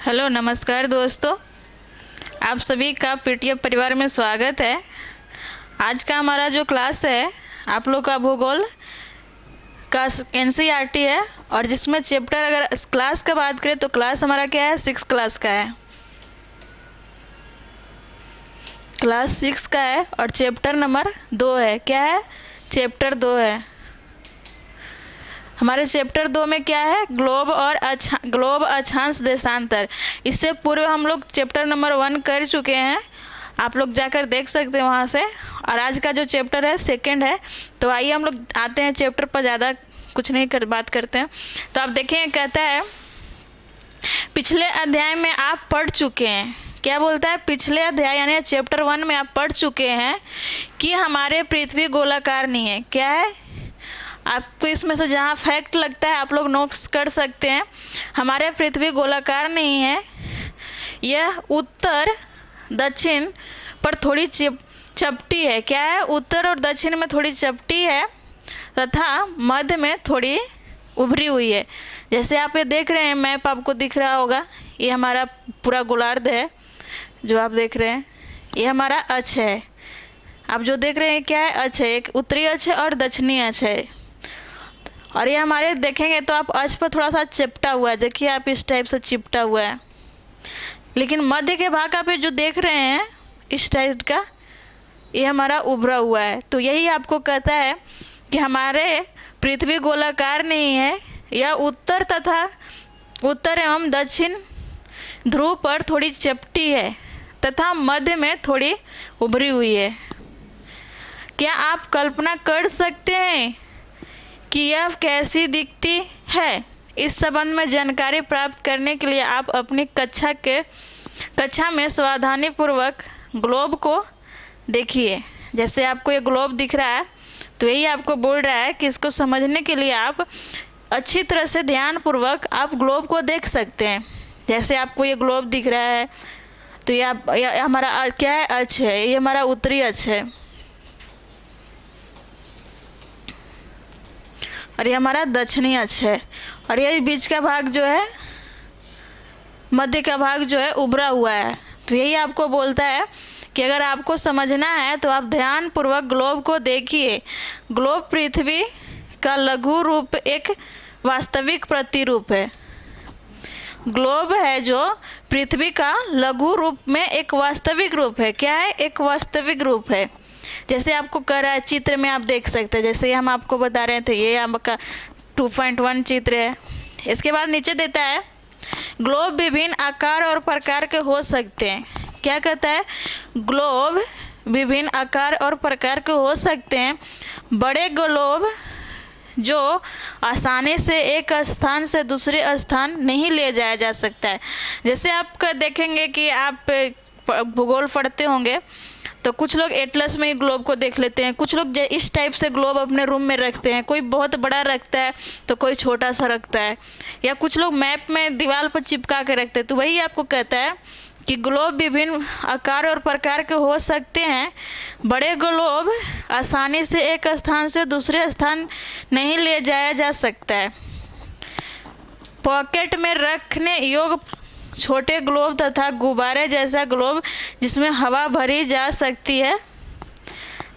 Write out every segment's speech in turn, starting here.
Hello नमस्कार दोस्तों, आप सभी का पीटीएफ परिवार में स्वागत है। आज का हमारा जो क्लास है आप लोग का भूगोल का एनसीईआरटी है, और जिसमें चैप्टर अगर क्लास का बात करें तो क्लास हमारा क्या है, 6 क्लास का है। क्लास 6 का है और चैप्टर नंबर 2 है। क्या है? चैप्टर 2 है। हमारे चैप्टर 2 में क्या है, ग्लोब अक्षांश देशांतर। इससे पूर्व हम लोग चैप्टर नंबर 1 कर चुके हैं, आप लोग जाकर देख सकते हैं वहाँ से। और आज का जो चैप्टर है 2 है। तो आइए हम लोग आते हैं चैप्टर पर, ज़्यादा कुछ नहीं बात करते हैं। तो आप देखें, कहता है पिछले अध्याय में आप पढ़ चुके हैं। क्या बोलता है? पिछले अध्याय यानी चैप्टर 1 में आप पढ़ चुके हैं कि हमारे पृथ्वी गोलाकार नहीं है। क्या है? आपको इसमें से जहाँ फैक्ट लगता है आप लोग नोट्स कर सकते हैं। हमारे पृथ्वी गोलाकार नहीं है, यह उत्तर दक्षिण पर थोड़ी चपटी है। क्या है? उत्तर और दक्षिण में थोड़ी चपटी है तथा मध्य में थोड़ी उभरी हुई है। जैसे आप ये देख रहे हैं, मैप आपको दिख रहा होगा, ये हमारा पूरा गोलार्ध है जो आप देख रहे हैं। ये हमारा अक्ष है, आप जो देख रहे हैं क्या है, अक्ष है। एक उत्तरी अक्ष है और दक्षिणी अक्ष है। और ये हमारे देखेंगे तो आप अक्ष पर थोड़ा सा चिपटा हुआ है, देखिए आप इस टाइप से चिपटा हुआ है। लेकिन मध्य के भाग आप ये जो देख रहे हैं इस टाइप का, ये हमारा उभरा हुआ है। तो यही आपको कहता है कि हमारे पृथ्वी गोलाकार नहीं है, यह उत्तर एवं दक्षिण ध्रुव पर थोड़ी चपटी है तथा मध्य में थोड़ी उभरी हुई है। क्या आप कल्पना कर सकते हैं कि यह कैसी दिखती है? इस संबंध में जानकारी प्राप्त करने के लिए आप अपनी कक्षा में सावधानीपूर्वक ग्लोब को देखिए। जैसे आपको ये ग्लोब दिख रहा है, तो यही आपको बोल रहा है कि इसको समझने के लिए आप अच्छी तरह से ध्यानपूर्वक आप ग्लोब को देख सकते हैं। जैसे आपको ये ग्लोब दिख रहा है, तो ये हमारा क्या है, अक्ष है। ये हमारा उत्तरी अक्ष है और ये हमारा दक्षिणी अक्ष है। और ये बीच का भाग जो है, मध्य का भाग जो है, उभरा हुआ है। तो यही आपको बोलता है कि अगर आपको समझना है तो आप ध्यानपूर्वक ग्लोब को देखिए। ग्लोब पृथ्वी का लघु रूप एक वास्तविक प्रतिरूप है। ग्लोब है जो पृथ्वी का लघु रूप में एक वास्तविक रूप है। क्या है? एक वास्तविक रूप है। जैसे आपको कर रहा है चित्र में, आप देख सकते हैं। जैसे हम आपको बता रहे थे, ये आपका 2.1 चित्र है। इसके बाद नीचे देता है ग्लोब विभिन्न आकार और प्रकार के हो सकते हैं। क्या कहता है? ग्लोब विभिन्न आकार और प्रकार के हो सकते हैं। बड़े ग्लोब जो आसानी से एक स्थान से दूसरे स्थान नहीं ले जाया जा सकता है। जैसे आप देखेंगे कि आप भूगोल पढ़ते होंगे तो कुछ लोग एटलस में ही ग्लोब को देख लेते हैं, कुछ लोग इस टाइप से ग्लोब अपने रूम में रखते हैं। कोई बहुत बड़ा रखता है तो कोई छोटा सा रखता है, या कुछ लोग मैप में दीवार पर चिपका के रखते हैं। तो वही आपको कहता है कि ग्लोब विभिन्न आकार और प्रकार के हो सकते हैं। बड़े ग्लोब आसानी से एक स्थान से दूसरे स्थान नहीं ले जाया जा सकता है। पॉकेट में रखने योग्य छोटे ग्लोब तथा गुब्बारे जैसा ग्लोब जिसमें हवा भरी जा सकती है।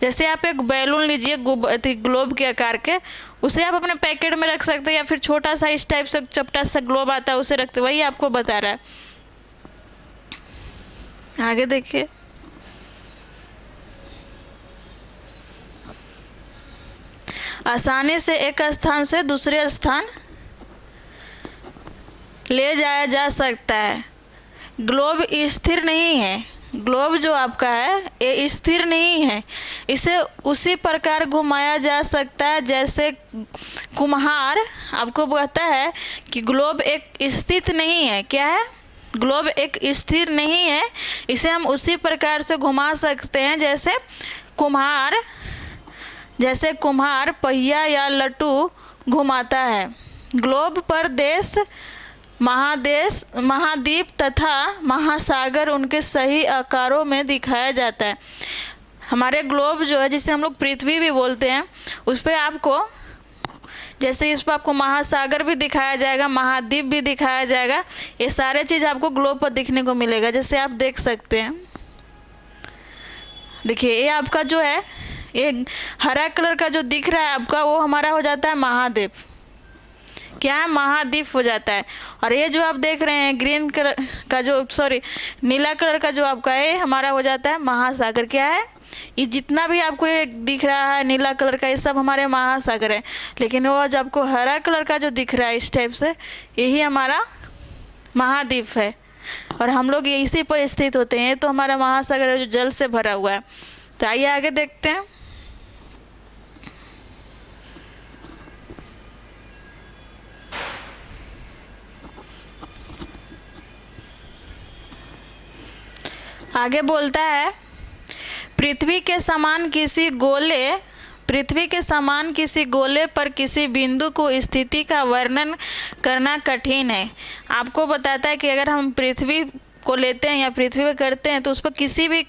जैसे आप एक बैलून लीजिए ग्लोब के आकार के, उसे आप अपने पैकेट में रख सकते हैं, या फिर छोटा सा इस टाइप से चपटा सा ग्लोब आता है उसे रखते। वही आपको बता रहा है। आगे देखिए, आसानी से एक स्थान से दूसरे स्थान ले जाया जा सकता है। ग्लोब स्थिर नहीं है। ग्लोब जो आपका है ये स्थिर नहीं है, इसे उसी प्रकार घुमाया जा सकता है जैसे कुम्हार आपको कहता है कि ग्लोब एक स्थित नहीं है। क्या है? ग्लोब एक स्थिर नहीं है, इसे हम उसी प्रकार से घुमा सकते हैं जैसे कुम्हार पहिया या लट्टू घुमाता है। ग्लोब पर देश, महाद्वीप तथा महासागर उनके सही आकारों में दिखाया जाता है। हमारे ग्लोब जो है, जिसे हम लोग पृथ्वी भी बोलते हैं, उस पर आपको जैसे इस पर आपको महासागर भी दिखाया जाएगा, महाद्वीप भी दिखाया जाएगा, ये सारे चीज़ आपको ग्लोब पर दिखने को मिलेगा। जैसे आप देख सकते हैं, देखिए ये आपका जो है ये हरा कलर का जो दिख रहा है आपका, वो हमारा हो जाता है महाद्वीप। क्या है? महाद्वीप हो जाता है। और ये जो आप देख रहे हैं ग्रीन कलर का जो, सॉरी नीला कलर का जो आपका है, हमारा हो जाता है महासागर। क्या है? ये जितना भी आपको ये दिख रहा है नीला कलर का, ये सब हमारे महासागर है। लेकिन वो जो आपको हरा कलर का जो दिख रहा है इस टाइप से, यही हमारा महाद्वीप है। और हम लोग ये इसी पर स्थित होते हैं। तो हमारा महासागर है जो जल से भरा हुआ है। तो आइए आगे देखते हैं। आगे बोलता है, पृथ्वी के समान किसी गोले पर किसी बिंदु को स्थिति का वर्णन करना कठिन है। आपको बताता है कि अगर हम पृथ्वी को लेते हैं या पृथ्वी पर करते हैं तो उस पर किसी भी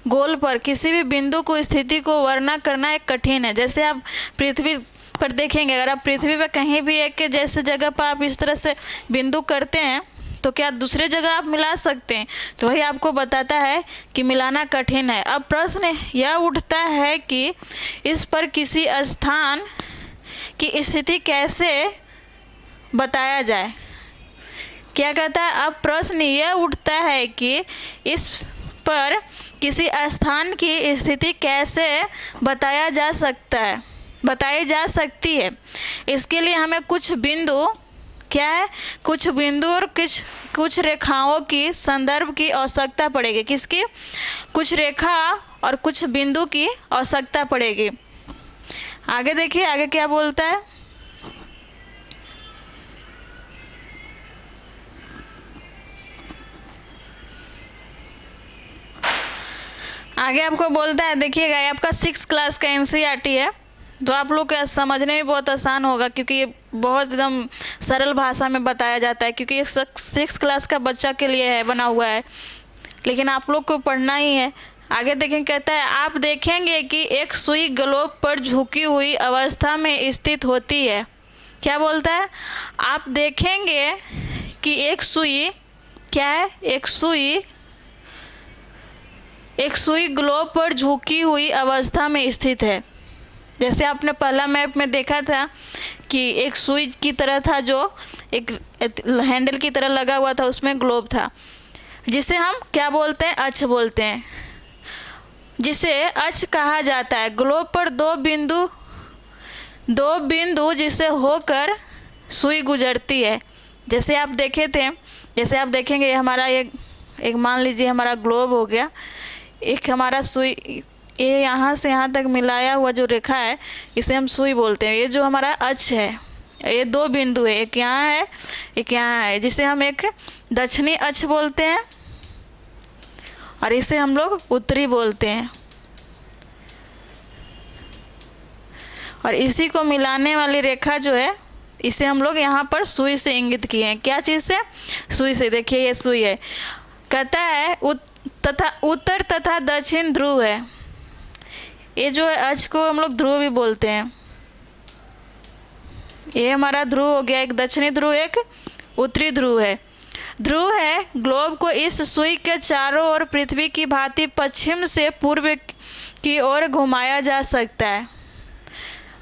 गोल पर किसी भी बिंदु को स्थिति को वर्णन करना एक कठिन है। जैसे आप पृथ्वी पर देखेंगे, अगर आप पृथ्वी पर कहीं भी एक जैसे जगह पर आप इस तरह से बिंदु करते हैं तो क्या दूसरे जगह आप मिला सकते हैं? तो वही आपको बताता है कि मिलाना कठिन है। अब प्रश्न यह उठता है कि इस पर किसी स्थान की स्थिति कैसे बताया जाए। क्या कहता है? अब प्रश्न यह उठता है कि इस पर किसी स्थान की स्थिति कैसे बताई जा सकती है। इसके लिए हमें कुछ बिंदु, क्या है, कुछ बिंदु और कुछ रेखाओं की संदर्भ की आवश्यकता पड़ेगी। किसकी? कुछ रेखा और कुछ बिंदु की आवश्यकता पड़ेगी। आगे देखिए आगे क्या बोलता है। आगे आपको बोलता है, देखिएगा ये आपका 6 क्लास का NCERT है। तो आप लोग को समझने में बहुत आसान होगा क्योंकि ये बहुत एकदम सरल भाषा में बताया जाता है, क्योंकि ये 6 क्लास का बच्चा के लिए है बना हुआ है, लेकिन आप लोग को पढ़ना ही है। आगे देखें, कहता है आप देखेंगे कि एक सुई ग्लोब पर झुकी हुई अवस्था में स्थित होती है। क्या बोलता है? आप देखेंगे कि एक सुई, क्या है, एक सुई ग्लोब पर झुकी हुई अवस्था में स्थित है। जैसे आपने पहला मैप में देखा था कि एक सुई की तरह था जो एक हैंडल की तरह लगा हुआ था, उसमें ग्लोब था, जिसे हम क्या बोलते हैं? अक्ष बोलते हैं, जिसे अक्ष कहा जाता है। ग्लोब पर दो बिंदु जिसे होकर सुई गुजरती है। जैसे आप देखे थे, जैसे आप देखेंगे हमारा एक मान लीजिए हमारा ग्लोब हो गया, एक हमारा सुई, ये यहाँ से यहाँ तक मिलाया हुआ जो रेखा है इसे हम सुई बोलते हैं। ये जो हमारा अक्ष है, ये 2 बिंदु है, एक यहाँ है एक यहाँ है, जिसे हम एक दक्षिणी अक्ष बोलते हैं और इसे हम लोग उत्तरी बोलते हैं। और इसी को मिलाने वाली रेखा जो है इसे हम लोग यहाँ पर सुई से इंगित किए हैं। क्या चीज़ से? सुई से। देखिए ये सुई है। कहता है उत्तर तथा दक्षिण ध्रुव है। ये जो है अक्ष को हम लोग ध्रुव भी बोलते हैं। ये हमारा ध्रुव हो गया, एक दक्षिणी ध्रुव एक उत्तरी ध्रुव है। ध्रुव है ग्लोब को इस सुई के चारों ओर पृथ्वी की भांति पश्चिम से पूर्व की ओर घुमाया जा सकता है।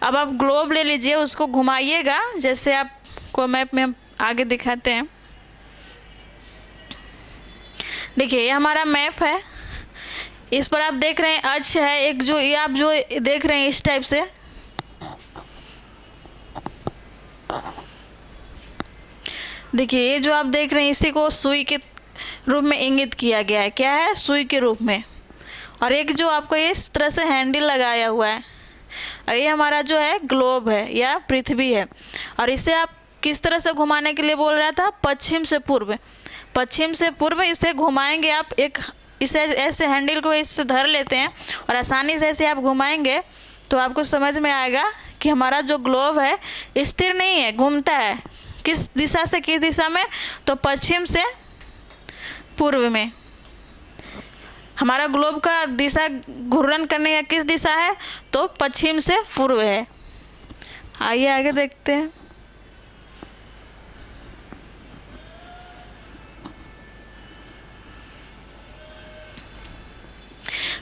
अब आप ग्लोब ले लीजिए, उसको घुमाइएगा, जैसे आपको मैप में हम आगे दिखाते हैं। देखिए ये हमारा मैप है, इस पर आप देख रहे हैं अक्ष है एक, जो ये आप जो देख रहे हैं इस टाइप से, देखिए ये जो आप देख रहे हैं इसी को सुई के रूप में इंगित किया गया है। क्या है? सुई के रूप में। और एक जो आपको इस तरह से हैंडल लगाया हुआ है, ये हमारा जो है ग्लोब है या पृथ्वी है। और इसे आप किस तरह से घुमाने के लिए बोल रहा था? पश्चिम से पूर्व। पश्चिम से पूर्व इसे घुमाएंगे आप, एक इसे ऐसे हैंडल को इससे धर लेते हैं और आसानी से ऐसे आप घुमाएंगे तो आपको समझ में आएगा कि हमारा जो ग्लोब है स्थिर नहीं है, घूमता है। किस दिशा से किस दिशा में? तो पश्चिम से पूर्व में। हमारा ग्लोब का दिशा घूर्णन करने का किस दिशा है? तो पश्चिम से पूर्व है। आइए आगे देखते हैं।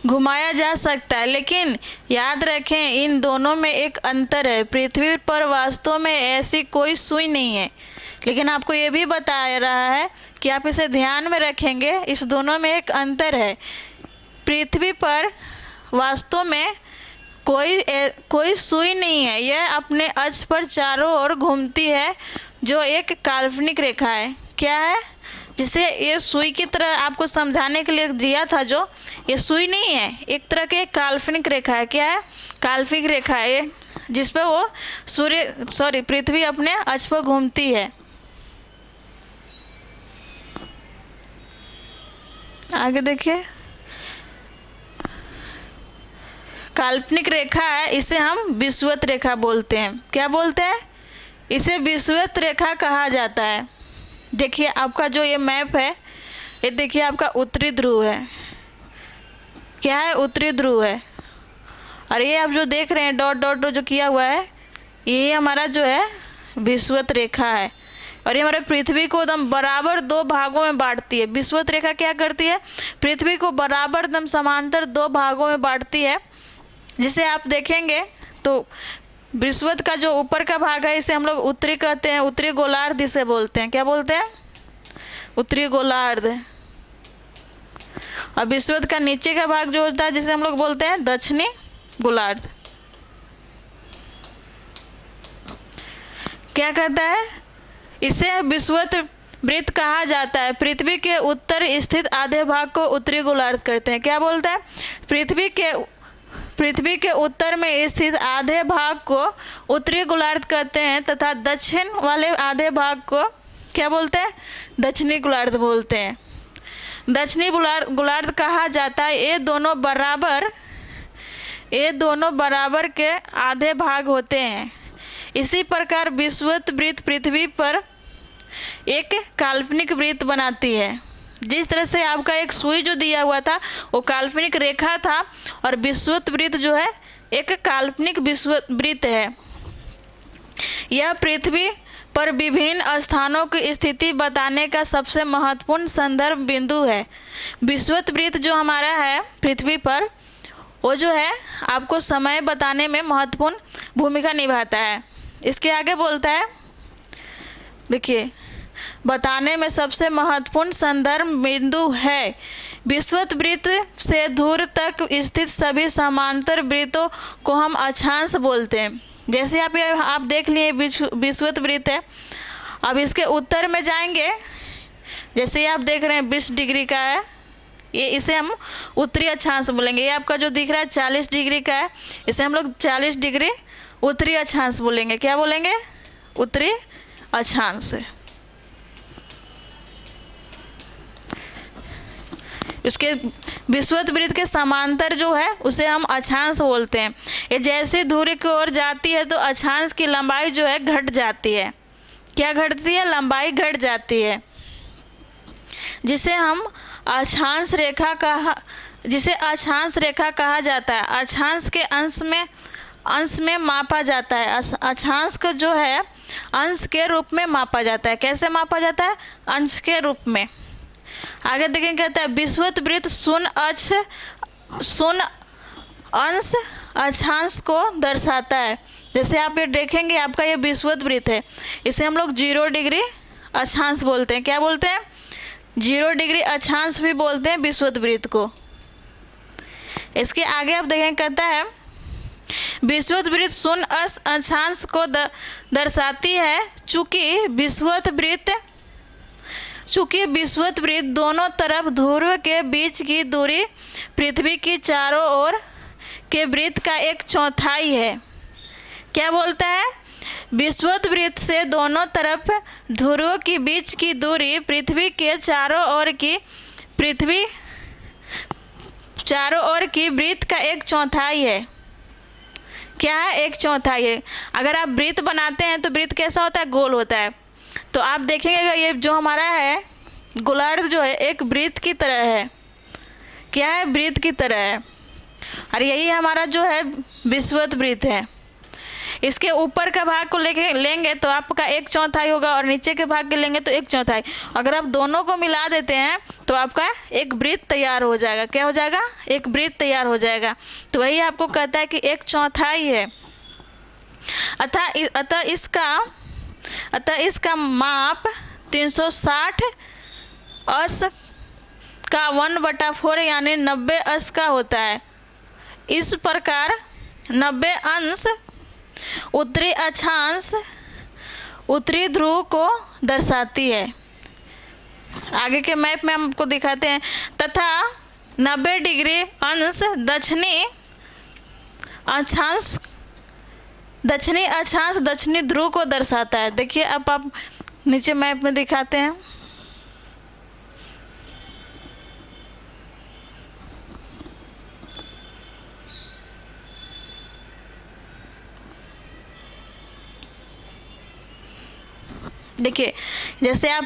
घुमाया जा सकता है, लेकिन याद रखें इन दोनों में एक अंतर है। पृथ्वी पर वास्तव में ऐसी कोई सुई नहीं है, लेकिन आपको ये भी बता रहा है कि आप इसे ध्यान में रखेंगे, इस दोनों में एक अंतर है। पृथ्वी पर वास्तव में कोई सुई नहीं है, यह अपने अक्ष पर चारों ओर घूमती है, जो एक काल्पनिक रेखा है। क्या है? जिसे ये सुई की तरह आपको समझाने के लिए दिया था, जो ये सुई नहीं है, एक तरह के काल्पनिक रेखा है। क्या है? काल्पनिक रेखा है ये, जिस पे वो पृथ्वी अपने अक्ष पर घूमती है। आगे देखिए, काल्पनिक रेखा है, इसे हम विषुवत रेखा बोलते हैं। क्या बोलते हैं? इसे विषुवत रेखा कहा जाता है। देखिए आपका जो ये मैप है, ये देखिए आपका उत्तरी ध्रुव है। क्या है? उत्तरी ध्रुव है। और ये आप जो देख रहे हैं डॉट डॉट जो किया हुआ है, ये हमारा जो है विषुवत रेखा है। और ये हमारे पृथ्वी को एकदम बराबर दो भागों में बांटती है। विषुवत रेखा क्या करती है? पृथ्वी को बराबर एकदम समांतर दो भागों में बांटती है। जिसे आप देखेंगे तो विषुवत का जो ऊपर का भाग है, इसे हम लोग उत्तरी कहते हैं, उत्तरी गोलार्ध इसे बोलते हैं। क्या बोलते हैं? उत्तरी गोलार्ध। और विषुवत का नीचे का भाग जो होता है, जिसे हम लोग बोलते हैं दक्षिणी गोलार्ध। क्या कहता है? इसे विषुवत वृत्त कहा जाता है। पृथ्वी के उत्तर स्थित आधे भाग को उत्तरी गोलार्ध कहते हैं। क्या बोलता है? पृथ्वी के उत्तर में स्थित आधे भाग को उत्तरी गोलार्ध कहते हैं, तथा दक्षिण वाले आधे भाग को क्या बोलते हैं? दक्षिणी गोलार्ध बोलते हैं। दक्षिणी गोलार्ध कहा जाता है। ये दोनों बराबर के आधे भाग होते हैं। इसी प्रकार विषुवत वृत्त पृथ्वी पर एक काल्पनिक वृत्त बनाती है। जिस तरह से आपका एक सुई जो दिया हुआ था वो काल्पनिक रेखा था, और विषुवत वृत्त जो है एक काल्पनिक विषुवत वृत्त है। यह पृथ्वी पर विभिन्न स्थानों की स्थिति बताने का सबसे महत्वपूर्ण संदर्भ बिंदु है। विषुवत वृत्त जो हमारा है पृथ्वी पर, वो जो है आपको समय बताने में महत्वपूर्ण भूमिका निभाता है। इसके आगे बोलता है, देखिए, बताने में सबसे महत्वपूर्ण संदर्भ बिंदु है। विषुवत वृत्त से दूर तक स्थित सभी समांतर वृत्तों को हम अक्षांश बोलते हैं। जैसे आप देख लिए विषुवत वृत्त है। अब इसके उत्तर में जाएंगे, जैसे आप देख रहे हैं 20 डिग्री का है, ये इसे हम उत्तरी अक्षांश बोलेंगे। ये आपका जो दिख रहा है 40 डिग्री का है, इसे हम लोग 40 डिग्री उत्तरी अक्षांश बोलेंगे। क्या बोलेंगे? उत्तरी अक्षांश। उसके विषुवत वृत्त के समांतर जो है उसे हम अक्षांश बोलते हैं। ये जैसे दूरी की ओर जाती है तो अक्षांश की लंबाई जो है घट जाती है। क्या घटती है? लंबाई घट जाती है, जिसे हम अक्षांश रेखा कहा जाता है। अक्षांश के अंश में मापा जाता है। अक्षांश को जो है अंश के रूप में मापा जाता है। कैसे मापा जाता है? अंश के रूप में। आगे देखें, कहता है विषुवत वृत्त शून्य अंश अक्षांश को दर्शाता है। जैसे आप ये देखेंगे, आपका ये विषुवत वृत्त है, इसे हम लोग 0 डिग्री अक्षांश बोलते हैं। क्या बोलते हैं? 0 डिग्री अक्षांश भी बोलते हैं विषुवत वृत्त को। इसके आगे आप देखें, कहता है विषुवत वृत्त शून्य अक्षांश को दर्शाती है। चूँकि विषुवत वृत्त दोनों तरफ ध्रुव के बीच की दूरी पृथ्वी की चारों ओर के वृत्त का 1/4 है। क्या बोलता है? विषुवत वृत्त से दोनों तरफ ध्रुव के बीच की दूरी पृथ्वी के चारों ओर की वृत्त का 1/4 है। क्या है? 1/4 है। अगर आप वृत्त बनाते हैं तो वृत्त कैसा होता है? गोल होता है। तो आप देखेंगे ये जो हमारा है गोलार्ध जो है एक वृत्त की तरह है। क्या है? वृत्त की तरह है। और यही हमारा जो है विषुवत वृत्त है। इसके ऊपर का भाग को लेंगे तो आपका 1/4 होगा, और नीचे के भाग के लेंगे तो 1/4। अगर आप दोनों को मिला देते हैं तो आपका एक वृत्त तैयार हो जाएगा। क्या हो जाएगा? एक वृत्त तैयार हो जाएगा। तो वही आपको कहता है कि 1/4 है। अतः इसका माप 360 अश का 1/4 यानी 90 अश का होता है। इस प्रकार 90 अंश उत्तरी अक्षांश उत्तरी ध्रुव को दर्शाती है। आगे के मैप में हम आपको दिखाते हैं। तथा 90 डिग्री अंश दक्षिणी अक्षांश दक्षिणी ध्रुव को दर्शाता है। देखिए अब आप नीचे मैप में दिखाते हैं। देखिए जैसे आप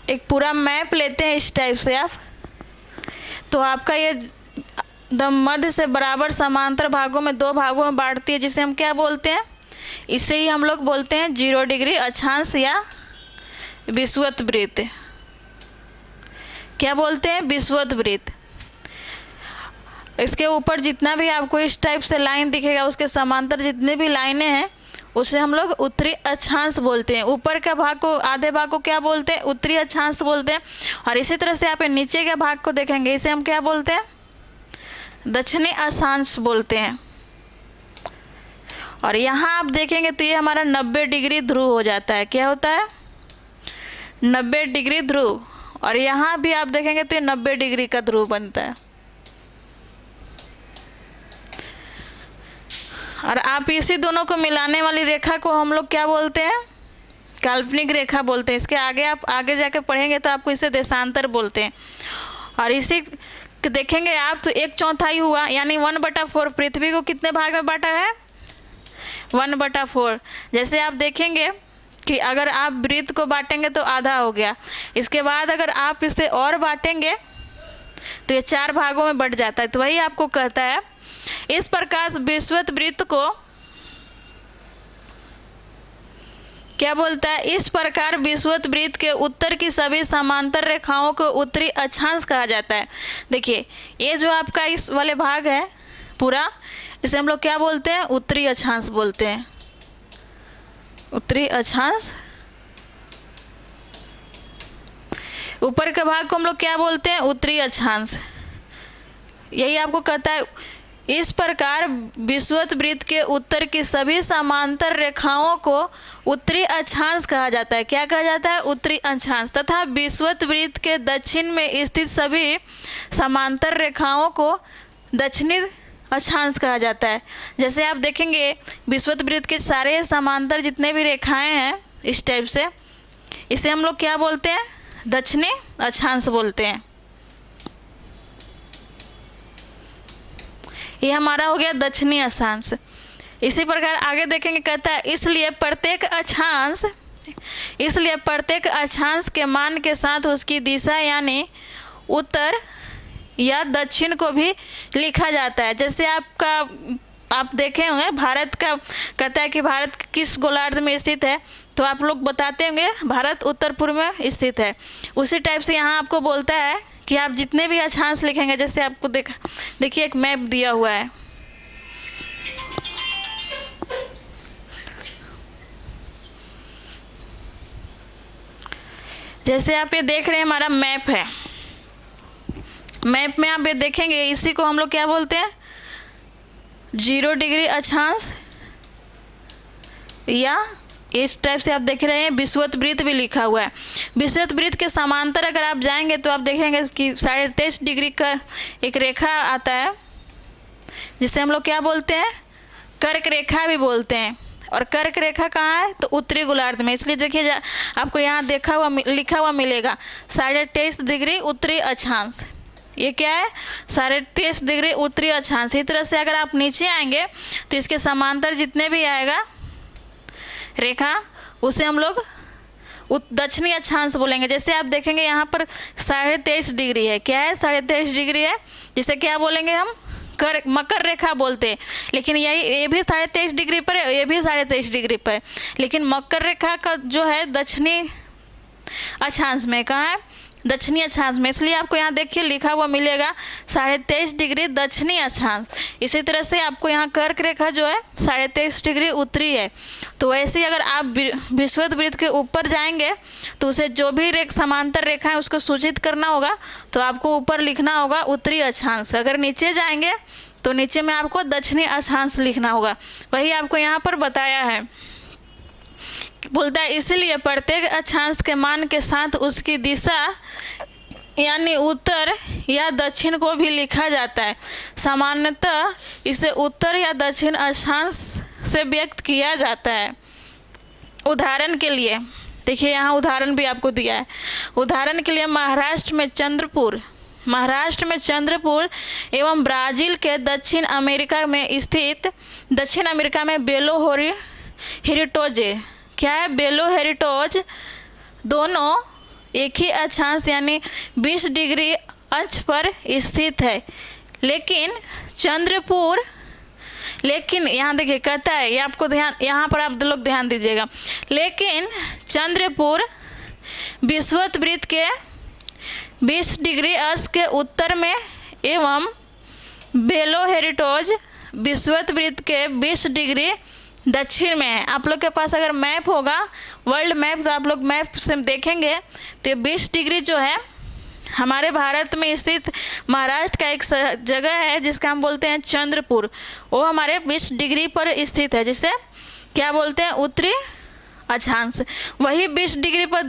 एक पूरा मैप लेते हैं इस टाइप से आप, तो आपका ये मध्य से बराबर समांतर भागों में 2 भागों में बांटती है, जिसे हम क्या बोलते हैं? इसे ही हम लोग बोलते हैं 0 डिग्री अक्षांश या विषुवत वृत्त। क्या बोलते हैं? विषुवत वृत्त। इसके ऊपर जितना भी आपको इस टाइप से लाइन दिखेगा, उसके समांतर जितने भी लाइनें हैं उसे हम लोग उत्तरी अक्षांश बोलते हैं। ऊपर का भाग को, आधे भाग को क्या बोलते हैं? उत्तरी अक्षांश बोलते हैं। और इसी तरह से आप नीचे के भाग को देखेंगे, इसे हम क्या बोलते हैं? दक्षिणी अक्षांश बोलते हैं। और यहाँ आप देखेंगे तो ये हमारा 90 डिग्री ध्रुव हो जाता है। क्या होता है? 90 डिग्री ध्रुव। और यहाँ भी आप देखेंगे तो ये 90 डिग्री का ध्रुव बनता है। और आप इसी दोनों को मिलाने वाली रेखा को हम लोग क्या बोलते हैं? काल्पनिक रेखा बोलते हैं। इसके आगे आप आगे जाकर पढ़ेंगे तो आपको इसे देशांतर बोलते हैं। और इसी देखेंगे आप तो 1/4 हुआ, यानी 1/4। पृथ्वी को कितने भाग में बांटा है? 1/4। जैसे आप देखेंगे कि अगर आप वृत्त को बांटेंगे तो आधा हो गया। इसके बाद अगर आप इसे और बांटेंगे तो ये 4 भागों में बट जाता है। तो वही आपको कहता है। इस प्रकार विषुवत वृत्त को क्या बोलता है? इस प्रकार विषुवत वृत्त के उत्तर की सभी समांतर रेखाओं को उत्तरी अक्षांश कहा जाता है। देखिए ये जो आपका इस वाले भाग है पूरा, इसे हम लोग क्या बोलते हैं? उत्तरी अक्षांश बोलते हैं। उत्तरी अक्षांश। ऊपर के भाग को हम लोग क्या बोलते हैं? उत्तरी अक्षांश। यही आपको कहता है। इस प्रकार विषुवत वृत्त के उत्तर की सभी समांतर रेखाओं को उत्तरी अक्षांश कहा जाता है। क्या कहा जाता है? उत्तरी अक्षांश। तथा विषुवत वृत्त के दक्षिण में स्थित सभी समांतर रेखाओं को दक्षिणी अक्षांश कहा जाता है। जैसे आप देखेंगे विषुवत वृत्त के सारे समांतर जितने भी रेखाएं हैं इस टाइप से, इसे हम लोग क्या बोलते हैं? दक्षिणी अक्षांश बोलते हैं। ये हमारा हो गया दक्षिणी अक्षांश। इसी प्रकार आगे देखेंगे, कहता है इसलिए प्रत्येक अक्षांश के मान के साथ उसकी दिशा यानी उत्तर या दक्षिण को भी लिखा जाता है। जैसे आप देखे होंगे भारत का कहता है कि भारत किस गोलार्ध में स्थित है, तो आप लोग बताते होंगे भारत उत्तर पूर्व में स्थित है। उसी टाइप से यहाँ आपको बोलता है कि आप जितने भी अक्षांश लिखेंगे, जैसे आपको देखिए एक मैप दिया हुआ है। जैसे आप ये देख रहे हैं हमारा मैप है। मैप में आप ये देखेंगे, इसी को हम लोग क्या बोलते हैं? 0 डिग्री अक्षांश, या इस टाइप से आप देख रहे हैं विषुवत वृत्त भी लिखा हुआ है। विषुवत वृत्त के समांतर अगर आप जाएंगे तो आप देखेंगे कि 23.5 डिग्री का एक रेखा आता है, जिसे हम लोग क्या बोलते हैं? कर्क रेखा भी बोलते हैं। और कर्क रेखा कहाँ है? तो उत्तरी गोलार्ध में। इसलिए देखिए आपको यहाँ लिखा हुआ मिलेगा 23.5 डिग्री उत्तरी अक्षांश। ये क्या है? 23.5 डिग्री उत्तरी अक्षांश। इस तरह से अगर आप नीचे आएंगे तो इसके समांतर जितने भी आएगा रेखा, उसे हम लोग दक्षिणी अक्षांश बोलेंगे। जैसे आप देखेंगे यहाँ पर 23.5 डिग्री है। क्या है? 23.5 डिग्री है, जिसे क्या बोलेंगे हम? मकर रेखा बोलते हैं, लेकिन ये भी 23.5 डिग्री पर है, ये भी 23.5 डिग्री पर है, लेकिन मकर रेखा का जो है दक्षिणी अक्षांश में, कहाँ है, दक्षिणी अक्षांश में, इसलिए आपको यहाँ देखिए लिखा हुआ मिलेगा 23.5 डिग्री दक्षिणी अक्षांश। इसी तरह से आपको यहाँ कर्क रेखा जो है 23.5 डिग्री उत्तरी है। तो वैसे ही अगर आप विषुवत के ऊपर जाएंगे तो उसे जो भी समांतर रेखा है उसको सूचित करना होगा, तो आपको ऊपर लिखना होगा उत्तरी अक्षांश। अगर नीचे जाएंगे तो नीचे में आपको दक्षिणी अक्षांश लिखना होगा। वही आपको यहाँ पर बताया है, बोलता है इसलिए प्रत्येक अक्षांश के मान के साथ उसकी दिशा यानी उत्तर या दक्षिण को भी लिखा जाता है। सामान्यतः इसे उत्तर या दक्षिण अक्षांश से व्यक्त किया जाता है। उदाहरण के लिए देखिए, यहाँ उदाहरण भी आपको दिया है। उदाहरण के लिए महाराष्ट्र में चंद्रपुर एवं ब्राज़ील के दक्षिण अमेरिका में बेलो हेरिटेज़, क्या है, बेलो हेरिटेज़ दोनों एक ही अक्षांश यानी 20 डिग्री अक्ष पर स्थित है। लेकिन यहाँ देखिए कहता है, ये आपको ध्यान, यहाँ पर आप लोग ध्यान दीजिएगा, लेकिन चंद्रपुर विषुवत वृत्त के 20 डिग्री अक्ष के उत्तर में एवं बेलो हेरिटेज़ विषुवत वृत्त के 20 डिग्री दक्षिण में है। आप लोग के पास अगर मैप होगा, वर्ल्ड मैप, तो आप लोग मैप से देखेंगे तो 20 डिग्री जो है हमारे भारत में स्थित महाराष्ट्र का एक जगह है जिसका हम बोलते हैं चंद्रपुर, वो हमारे 20 डिग्री पर स्थित है, जिसे क्या बोलते हैं, उत्तरी अक्षांश। वही 20 डिग्री पर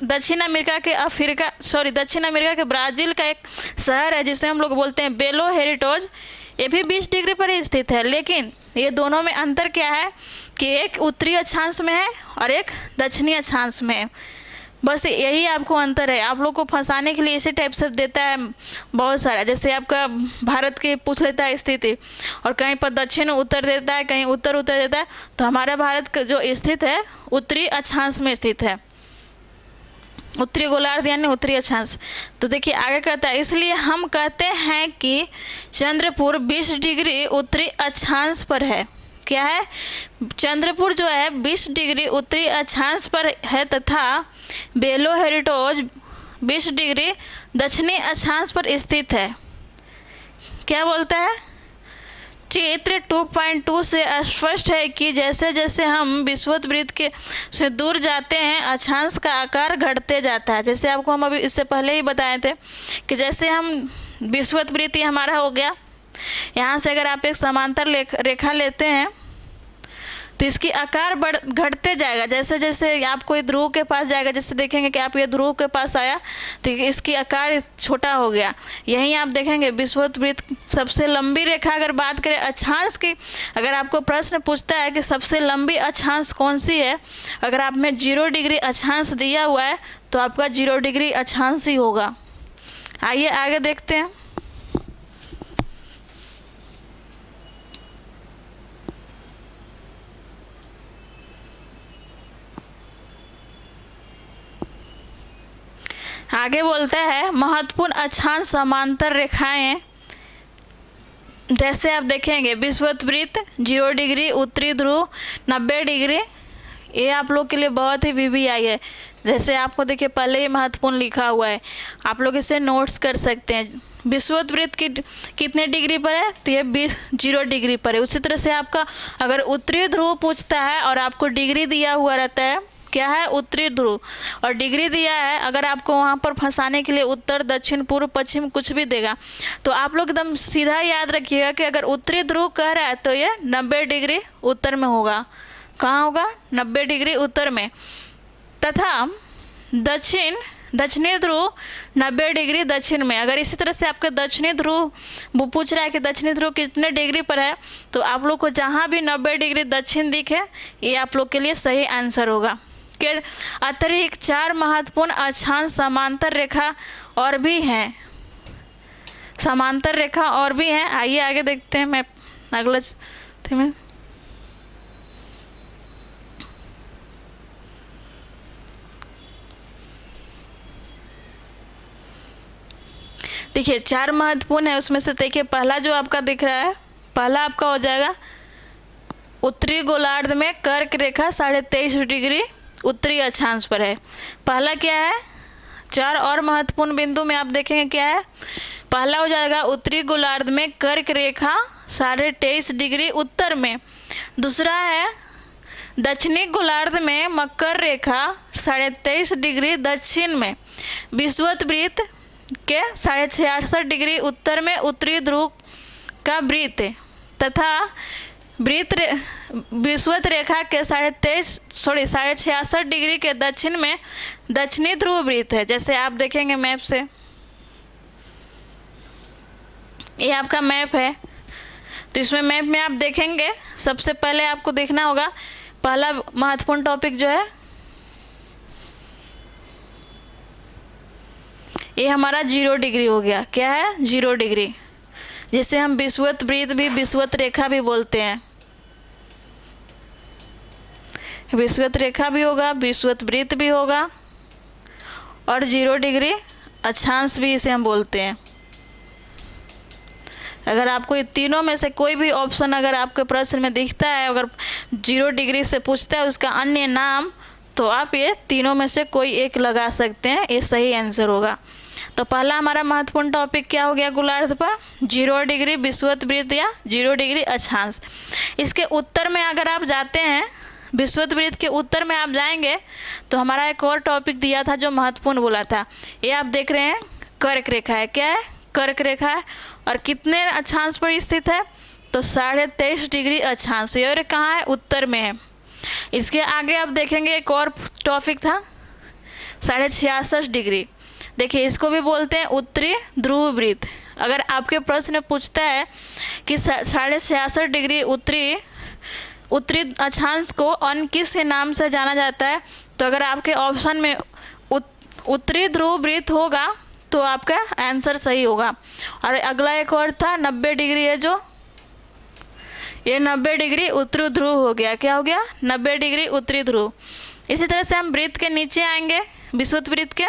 दक्षिण अमेरिका के ब्राज़ील का एक शहर है जिसे हम लोग बोलते हैं बेलो हेरिटेज़, ये भी 20 डिग्री पर स्थित है। लेकिन ये दोनों में अंतर क्या है कि एक उत्तरी अक्षांश में है और एक दक्षिणी अक्षांश में है। बस यही आपको अंतर है। आप लोग को फंसाने के लिए इसी टाइप से देता है बहुत सारा, जैसे आपका भारत की पूछ लेता है स्थिति, और कहीं पर दक्षिण उत्तर देता है, कहीं उत्तर देता है, तो हमारा भारत का जो स्थित है उत्तरी अक्षांश में स्थित है, उत्तरी गोलार्ध यानी उत्तरी अक्षांश। तो देखिए आगे कहता है, इसलिए हम कहते हैं कि चंद्रपुर 20 डिग्री उत्तरी अक्षांश पर है। क्या है, चंद्रपुर जो है 20 डिग्री उत्तरी अक्षांश पर है तथा बेलो हेरिटेज़ 20 डिग्री दक्षिणी अक्षांश पर स्थित है। क्या बोलता है, चित्र 2.2 से स्पष्ट है कि जैसे जैसे हम विषुवत वृत्त से दूर जाते हैं अक्षांश का आकार घटते जाता है। जैसे आपको हम अभी इससे पहले ही बताए थे कि जैसे हम विषुवत वृत्त हमारा हो गया, यहाँ से अगर आप एक समांतर रेखा लेते हैं तो इसकी आकार घटते जाएगा। जैसे जैसे आप कोई ध्रुव के पास जाएगा, जैसे देखेंगे कि आप ये ध्रुव के पास आया तो इसकी आकार छोटा हो गया। यहीं आप देखेंगे विषुवत वृत्त सबसे लंबी रेखा, अगर बात करें अक्षांश की, अगर आपको प्रश्न पूछता है कि सबसे लंबी अक्षांश कौन सी है, अगर आप में 0 डिग्री अक्षांश दिया हुआ है तो आपका 0 डिग्री अक्षांश ही होगा। आइए आगे देखते हैं। आगे बोलता है महत्वपूर्ण अक्षांश समांतर रेखाएं, जैसे आप देखेंगे विषुवत वृत्त 0 डिग्री उत्तरी ध्रुव 90 डिग्री, ये आप लोग के लिए बहुत ही VVI है। जैसे आपको देखिए पहले ही महत्वपूर्ण लिखा हुआ है, आप लोग इसे नोट्स कर सकते हैं। विषुवत वृत्त की कितने डिग्री पर है, तो ये 0 डिग्री पर है। उसी तरह से आपका अगर उत्तरी ध्रुव पूछता है और आपको डिग्री दिया हुआ रहता है, क्या है, उत्तरी ध्रुव, और डिग्री दिया है, अगर आपको वहाँ पर फंसाने के लिए उत्तर दक्षिण पूर्व पश्चिम कुछ भी देगा, तो आप लोग एकदम सीधा याद रखिएगा कि अगर उत्तरी ध्रुव कह रहा है तो ये 90 डिग्री उत्तर में होगा। कहाँ होगा, 90 डिग्री उत्तर में, तथा दक्षिणी ध्रुव 90 डिग्री दक्षिण में। अगर इसी तरह से आपके दक्षिणी ध्रुव वो पूछ रहा है कि दक्षिणी ध्रुव कितने डिग्री पर है, तो आप लोग को जहाँ भी 90 डिग्री दक्षिण दिखे, ये आप लोग के लिए सही आंसर होगा। के अतिरिक्त 4 महत्वपूर्ण अक्षांश समांतर रेखा और भी हैं, समांतर रेखा और भी हैं। आइए आगे देखते हैं। मैं अगला में देखिए 4 महत्वपूर्ण है, उसमें से देखिए पहला जो आपका दिख रहा है, पहला आपका हो जाएगा उत्तरी गोलार्ध में कर्क रेखा 23.5 डिग्री उत्तरी अक्षांश पर है। पहला क्या है, 4 और महत्वपूर्ण बिंदु में आप देखेंगे क्या है। पहला हो जाएगा उत्तरी गोलार्ध में कर्क रेखा 23.5 डिग्री उत्तर में। दूसरा है दक्षिणी गोलार्ध में मकर रेखा 23.5 डिग्री दक्षिण में। विषुवत वृत्त के 66.5 डिग्री उत्तर में उत्तरी ध्रुव का वृत्त तथा विषुवत रेखा के 66.5 डिग्री के दक्षिण में दक्षिणी ध्रुव वृत्त है। जैसे आप देखेंगे मैप से, ये आपका मैप है, तो इसमें मैप में आप देखेंगे सबसे पहले आपको देखना होगा पहला महत्वपूर्ण टॉपिक जो है ये हमारा 0 डिग्री हो गया। क्या है, 0 डिग्री, जिसे हम विषुवत वृत्त भी विषुवत रेखा भी बोलते हैं। विषुवत रेखा भी होगा, विषुवत वृत्त भी होगा और 0 डिग्री अक्षांश भी इसे हम बोलते हैं। अगर आपको ये तीनों में से कोई भी ऑप्शन अगर आपके प्रश्न में दिखता है, अगर 0 डिग्री से पूछता है उसका अन्य नाम, तो आप ये तीनों में से कोई एक लगा सकते हैं, ये सही आंसर होगा। तो पहला हमारा महत्वपूर्ण टॉपिक क्या हो गया गोलार्ध पर, 0 डिग्री विषुवत वृत्त या 0 डिग्री अक्षांश। इसके उत्तर में अगर आप जाते हैं, विषुवत वृत्त के उत्तर में आप जाएंगे तो हमारा एक और टॉपिक दिया था जो महत्वपूर्ण बोला था। ये आप देख रहे हैं कर्क रेखा है। क्या है, कर्क रेखा है और कितने अक्षांश पर स्थित है, तो 23.5 डिग्री अक्षांश। और कहाँ है, उत्तर में है। इसके आगे आप देखेंगे एक और टॉपिक था 66.5 डिग्री। देखिए इसको भी बोलते हैं उत्तरी ध्रुव वृत्त। अगर आपके प्रश्न पूछता है कि 66.5 डिग्री उत्तरी अक्षांश को अन्य किस नाम से जाना जाता है, तो अगर आपके ऑप्शन में उत्तरी ध्रुव वृत्त होगा तो आपका आंसर सही होगा। और अगला एक और था 90 डिग्री है, जो ये 90 डिग्री उत्तरी ध्रुव हो गया। क्या हो गया, 90 डिग्री उत्तरी ध्रुव। इसी तरह से हम वृत्त के नीचे आएंगे, विषुवत वृत्त के,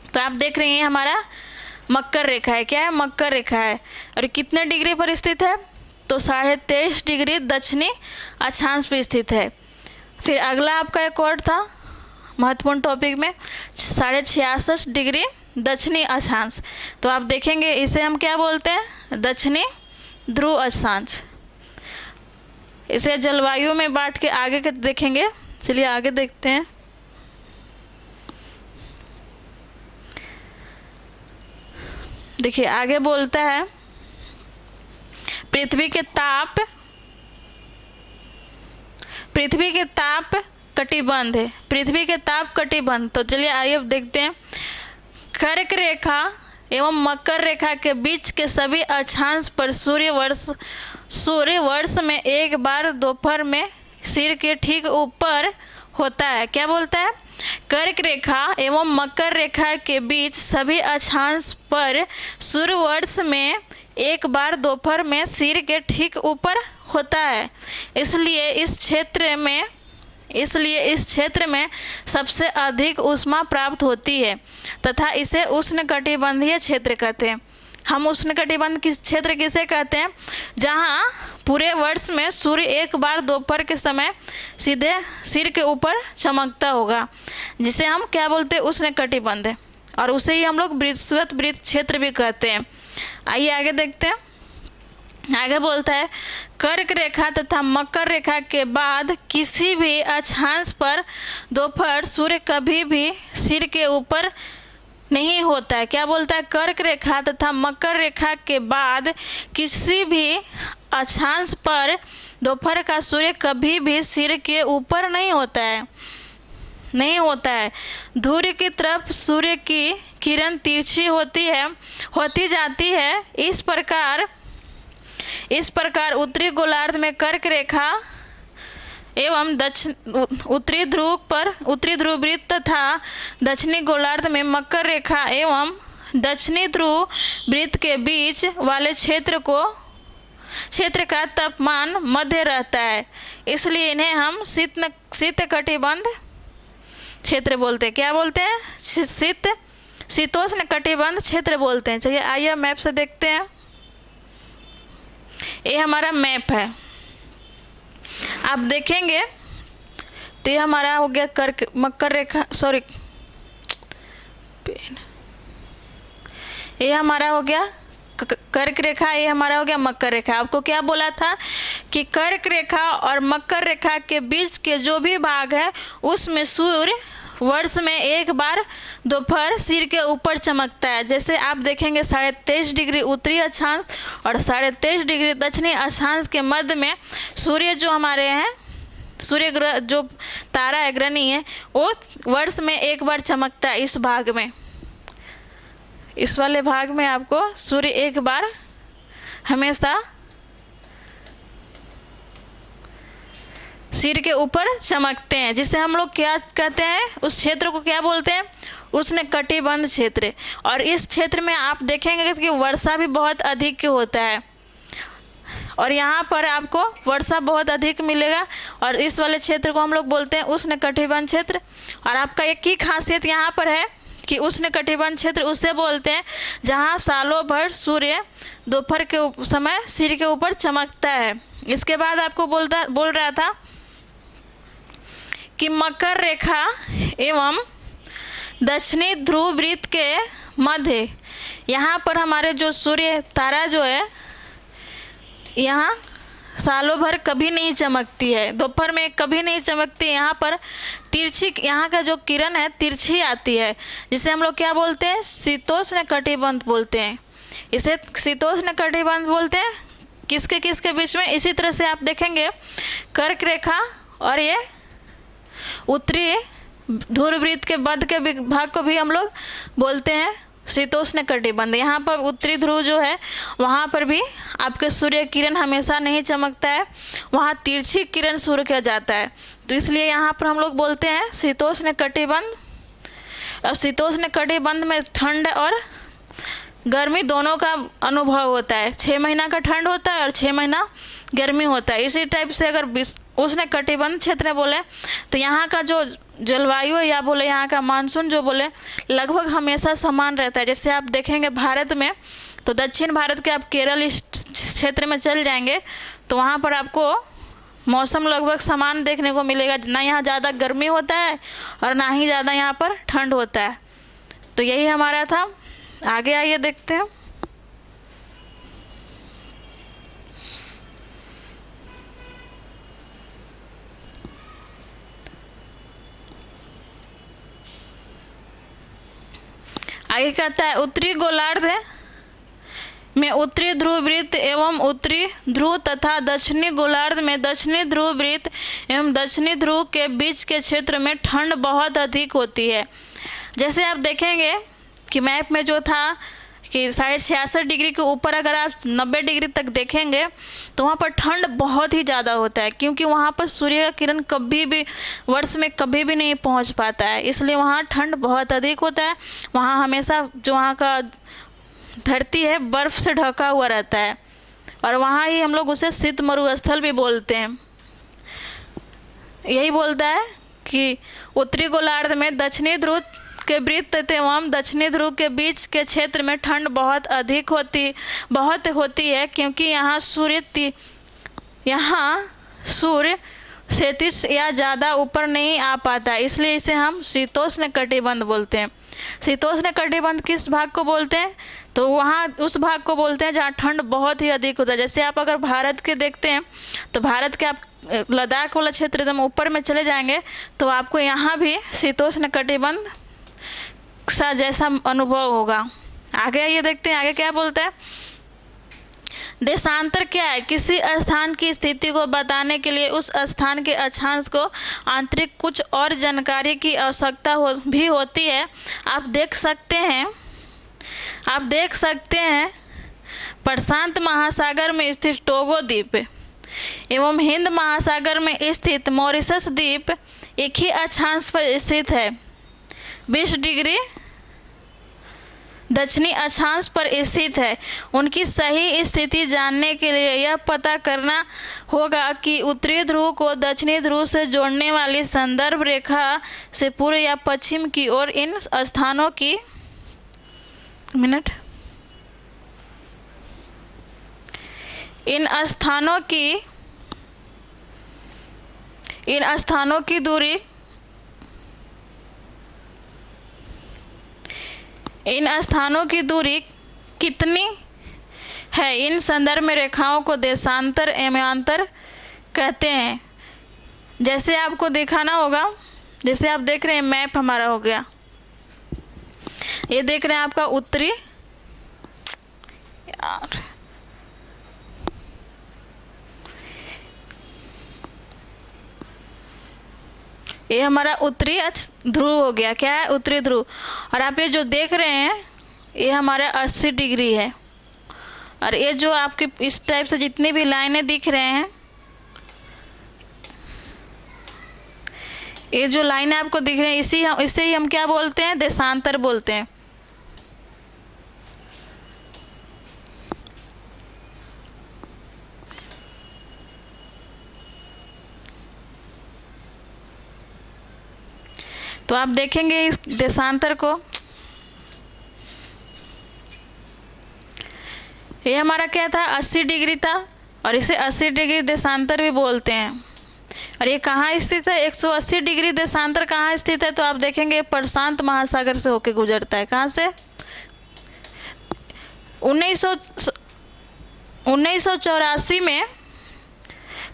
तो आप देख रहे हैं हमारा मकर रेखा है। क्या है, मकर रेखा है और कितने डिग्री पर स्थित है, तो 23.5 डिग्री दक्षिणी अक्षांश पर स्थित है। फिर अगला आपका एक और था महत्वपूर्ण टॉपिक में 66.5 डिग्री दक्षिणी अक्षांश। तो आप देखेंगे इसे हम क्या बोलते हैं, दक्षिणी ध्रुव अक्षांश। इसे जलवायु में बांट के आगे के देखेंगे। चलिए आगे देखते हैं। देखिए आगे बोलता है पृथ्वी के ताप कटिबंध है। पृथ्वी के ताप कटिबंध, तो चलिए आइए अब देखते हैं। कर्क रेखा एवं मकर रेखा के बीच के सभी अक्षांश पर सूर्य वर्ष में एक बार दोपहर में सिर के ठीक ऊपर होता है। क्या बोलता है, कर्क रेखा एवं मकर रेखा के बीच सभी अक्षांश पर सूर्य वर्ष में एक बार दोपहर में सिर के ठीक ऊपर होता है। इसलिए इस क्षेत्र में सबसे अधिक ऊष्मा प्राप्त होती है तथा इसे उष्णकटिबंधीय क्षेत्र कहते हैं। हम उष्णकटिबंध क्षेत्र किसे कहते हैं, जहाँ पूरे वर्ष में सूर्य एक बार दोपहर के समय सीधे सिर के ऊपर चमकता होगा, जिसे हम क्या बोलते हैं, उष्णकटिबंध, और उसे ही हम लोग विषुवत वृत्त क्षेत्र भी कहते हैं। आइए आगे देखते हैं। आगे बोलता है कर्क रेखा तथा मकर रेखा के बाद किसी भी अक्षांश पर दोपहर सूर्य कभी भी सिर के ऊपर नहीं होता है। क्या बोलता है, कर्क रेखा तथा मकर रेखा के बाद किसी भी अक्षांश पर दोपहर का सूर्य कभी भी सिर के ऊपर नहीं होता है। सूर्य की तरफ सूर्य की किरण तिरछी होती जाती है। इस प्रकार उत्तरी गोलार्ध में कर्क रेखा एवं उत्तरी ध्रुव वृत्त तथा दक्षिणी गोलार्ध में मकर रेखा एवं दक्षिणी ध्रुव वृत्त के बीच वाले क्षेत्र का तापमान मध्य रहता है, इसलिए इन्हें हम शीत कटिबंध क्षेत्र बोलते हैं। क्या बोलते हैं, शीतोष्ण कटिबंध क्षेत्र बोलते हैं। चलिए आइए मैप से देखते हैं। ये हमारा मैप है, आप देखेंगे तो ये हमारा हो गया मकर रेखा, सॉरी पेन, ये हमारा हो गया कर्क रेखा, ये हमारा हो गया मकर रेखा। आपको क्या बोला था कि कर्क रेखा और मकर रेखा के बीच के जो भी भाग है उसमें सूर्य वर्ष में एक बार दोपहर सिर के ऊपर चमकता है। जैसे आप देखेंगे 23.5 डिग्री उत्तरी अक्षांश और 23.5 डिग्री दक्षिणी अक्षांश के मध्य में सूर्य जो हमारे हैं, सूर्य ग्रह जो तारा है ग्रहणी है, वो वर्ष में एक बार चमकता है। इस भाग में, इस वाले भाग में आपको सूर्य एक बार हमेशा सिर के ऊपर चमकते हैं, जिसे हम लोग क्या कहते हैं, उस क्षेत्र को क्या बोलते हैं, उष्ण कटिबंध क्षेत्र। और इस क्षेत्र में आप देखेंगे कि वर्षा भी बहुत अधिक होता है और यहाँ पर आपको वर्षा बहुत अधिक मिलेगा। और इस वाले क्षेत्र को हम लोग बोलते हैं उष्ण कटिबंध क्षेत्र। और आपका एक ही खासियत यहाँ पर है कि उष्ण कटिबंध क्षेत्र उसे बोलते हैं जहाँ सालों भर सूर्य दोपहर के समय सिर के ऊपर चमकता है। इसके बाद आपको बोल रहा था कि मकर रेखा एवं दक्षिणी ध्रुव वृत्त के मध्य यहाँ पर हमारे जो सूर्य तारा जो है यहाँ सालों भर कभी नहीं चमकती है, दोपहर में कभी नहीं चमकती। यहाँ पर तिरछी, यहाँ का जो किरण है तिरछी आती है, जिसे हम लोग क्या बोलते हैं, शीतोष्ण कटिबंध बोलते हैं। इसे शीतोष्ण कटिबंध बोलते हैं। किसके किसके बीच में, इसी तरह से आप देखेंगे कर्क रेखा और ये उत्तरी ध्रुव वृत्त के मध्य के भाग को भी हम लोग बोलते हैं शीतोष्ण कटिबंध। यहाँ पर उत्तरी ध्रुव जो है वहाँ पर भी आपके सूर्य किरण हमेशा नहीं चमकता है, वहाँ तिरछी किरण सूर्य का जाता है, तो इसलिए यहाँ पर हम लोग बोलते हैं शीतोष्ण कटिबंध। और शीतोष्ण कटिबंध में ठंड और गर्मी दोनों का अनुभव होता है। 6 महीना का ठंड होता है और 6 महीना गर्मी होता है। इसी टाइप से अगर उष्ण कटिबंध क्षेत्र में बोले तो यहाँ का जो जलवायु है या बोले यहाँ का मानसून जो बोले लगभग हमेशा समान रहता है। जैसे आप देखेंगे भारत में तो दक्षिण भारत के आप केरल इस क्षेत्र में चल जाएंगे तो वहाँ पर आपको मौसम लगभग समान देखने को मिलेगा, ना यहाँ ज़्यादा गर्मी होता है और ना ही ज़्यादा यहाँ पर ठंड होता है। तो यही हमारा था। आगे आइए देखते हैं। आगे कहता है उत्तरी गोलार्ध में उत्तरी ध्रुव वृत्त एवं उत्तरी ध्रुव तथा दक्षिणी गोलार्ध में दक्षिणी ध्रुव वृत्त एवं दक्षिणी ध्रुव के बीच के क्षेत्र में ठंड बहुत अधिक होती है। जैसे आप देखेंगे कि मैप में जो था कि 66.5 डिग्री के ऊपर अगर आप 90 डिग्री तक देखेंगे तो वहाँ पर ठंड बहुत ही ज़्यादा होता है, क्योंकि वहाँ पर सूर्य का किरण कभी भी वर्ष में कभी भी नहीं पहुँच पाता है, इसलिए वहाँ ठंड बहुत अधिक होता है। वहाँ हमेशा जो वहाँ का धरती है बर्फ़ से ढका हुआ रहता है और वहाँ ही हम लोग उसे शीत मरुस्थल भी बोलते हैं। यही बोलता है कि उत्तरी गोलार्ध में दक्षिणी ध्रुव के वृत्त एवं दक्षिणी ध्रुव के बीच के क्षेत्र में ठंड बहुत अधिक होती है, क्योंकि यहाँ सूर्य क्षैतिज या ज़्यादा ऊपर नहीं आ पाता, इसलिए इसे हम शीतोष्ण कटिबंध बोलते हैं। शीतोष्ण कटिबंध किस भाग को बोलते हैं, तो वहाँ उस भाग को बोलते हैं जहाँ ठंड बहुत ही अधिक होता है। जैसे आप अगर भारत के देखते हैं तो भारत के आप लद्दाख वाला क्षेत्र एकदम ऊपर में चले जाएंगे तो आपको यहाँ भी शीतोष्ण कटिबंध सा जैसा अनुभव होगा। आगे आइए देखते हैं आगे क्या बोलता है। देशांतर क्या है, किसी स्थान की स्थिति को बताने के लिए उस स्थान के अक्षांश को आंतरिक कुछ और जानकारी की आवश्यकता भी होती है। आप देख सकते हैं प्रशांत महासागर में स्थित टोगो द्वीप एवं हिंद महासागर में स्थित मॉरिशस द्वीप एक ही अक्षांश पर स्थित है। 20 डिग्री दक्षिणी अक्षांश पर स्थित है। उनकी सही स्थिति जानने के लिए यह पता करना होगा कि उत्तरी ध्रुव को दक्षिणी ध्रुव से जोड़ने वाली संदर्भ रेखा से पूर्व या पश्चिम की ओर इन स्थानों की मिनट। इन स्थानों की दूरी कितनी है? इन संदर्भ में रेखाओं को देशांतर एवं कहते हैं। जैसे आपको दिखाना होगा, जैसे आप देख रहे हैं मैप हमारा हो गया, ये देख रहे हैं आपका उत्तरी, यार ये हमारा उत्तरी ध्रुव हो गया। क्या है? उत्तरी ध्रुव। और आप ये जो देख रहे हैं ये हमारा 80 डिग्री है। और ये जो आपके इस टाइप से जितनी भी लाइनें दिख रहे हैं, ये जो लाइनें आपको दिख रहे हैं इसे ही हम क्या बोलते हैं? देशांतर बोलते हैं। तो आप देखेंगे इस देशांतर को, ये हमारा क्या था? 80 डिग्री था, और इसे 80 डिग्री देशांतर भी बोलते हैं। और ये कहाँ स्थित है? 180 डिग्री देशांतर कहाँ स्थित है? तो आप देखेंगे प्रशांत महासागर से होके गुजरता है। कहाँ से? 1984 में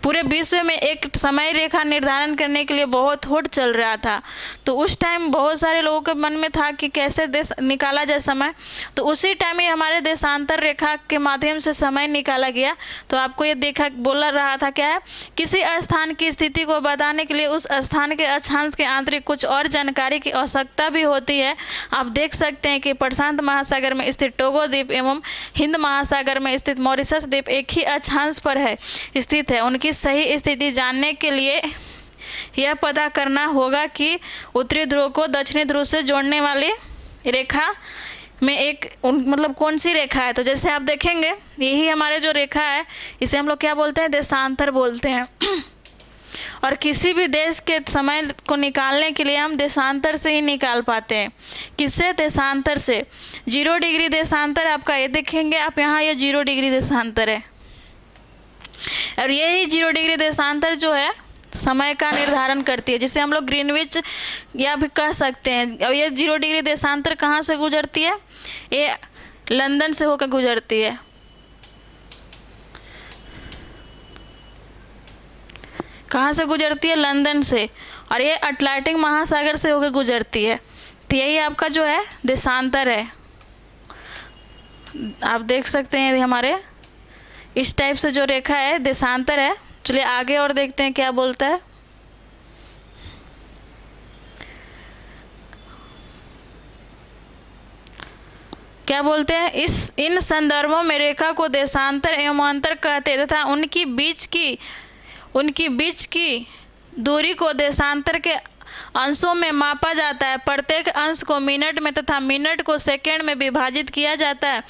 पूरे विश्व में एक समय रेखा निर्धारण करने के लिए बहुत होड़ चल रहा था। तो उस टाइम बहुत सारे लोगों के मन में था कि कैसे देश निकाला जाए समय। तो उसी टाइम ही हमारे देशांतर रेखा के माध्यम से समय निकाला गया। तो आपको ये देखा बोला रहा था क्या है? किसी स्थान की स्थिति को बताने के लिए उस स्थान के अक्षांश के आंतरिक कुछ और जानकारी की आवश्यकता भी होती है। आप देख सकते हैं कि प्रशांत महासागर में स्थित टोगो द्वीप एवं हिंद महासागर में स्थित मॉरिशस द्वीप एक ही अक्षांश पर स्थित है। उनकी सही स्थिति जानने के लिए यह पता करना होगा कि उत्तरी ध्रुव को दक्षिणी ध्रुव से जोड़ने वाली रेखा में मतलब कौन सी रेखा है। तो जैसे आप देखेंगे यही हमारे जो रेखा है इसे हम लोग क्या बोलते हैं? देशांतर बोलते हैं। और किसी भी देश के समय को निकालने के लिए हम देशांतर से ही निकाल पाते हैं। किससे? देशांतर से। 0 डिग्री देशांतर आपका ये देखेंगे आप यहाँ, ये 0 डिग्री देशांतर है। और यही 0 डिग्री देशांतर जो है समय का निर्धारण करती है, जिसे हम लोग ग्रीनविच या भी कह सकते हैं। और ये 0 डिग्री देशांतर कहाँ से गुजरती है? ये लंदन से होकर गुजरती है। कहाँ से गुजरती है? लंदन से। और ये अटलांटिक महासागर से होकर गुजरती है। तो यही आपका जो है देशांतर है। आप देख सकते हैं हमारे इस टाइप से जो रेखा है देशांतर है। चलिए आगे और देखते हैं क्या बोलता है। क्या बोलते हैं? इन संदर्भों में रेखा को देशांतर एवं अंतर कहते हैं तथा उनकी बीच की दूरी को देशांतर के अंशों में मापा जाता है। प्रत्येक अंश को मिनट में तथा मिनट को सेकंड में विभाजित किया जाता है।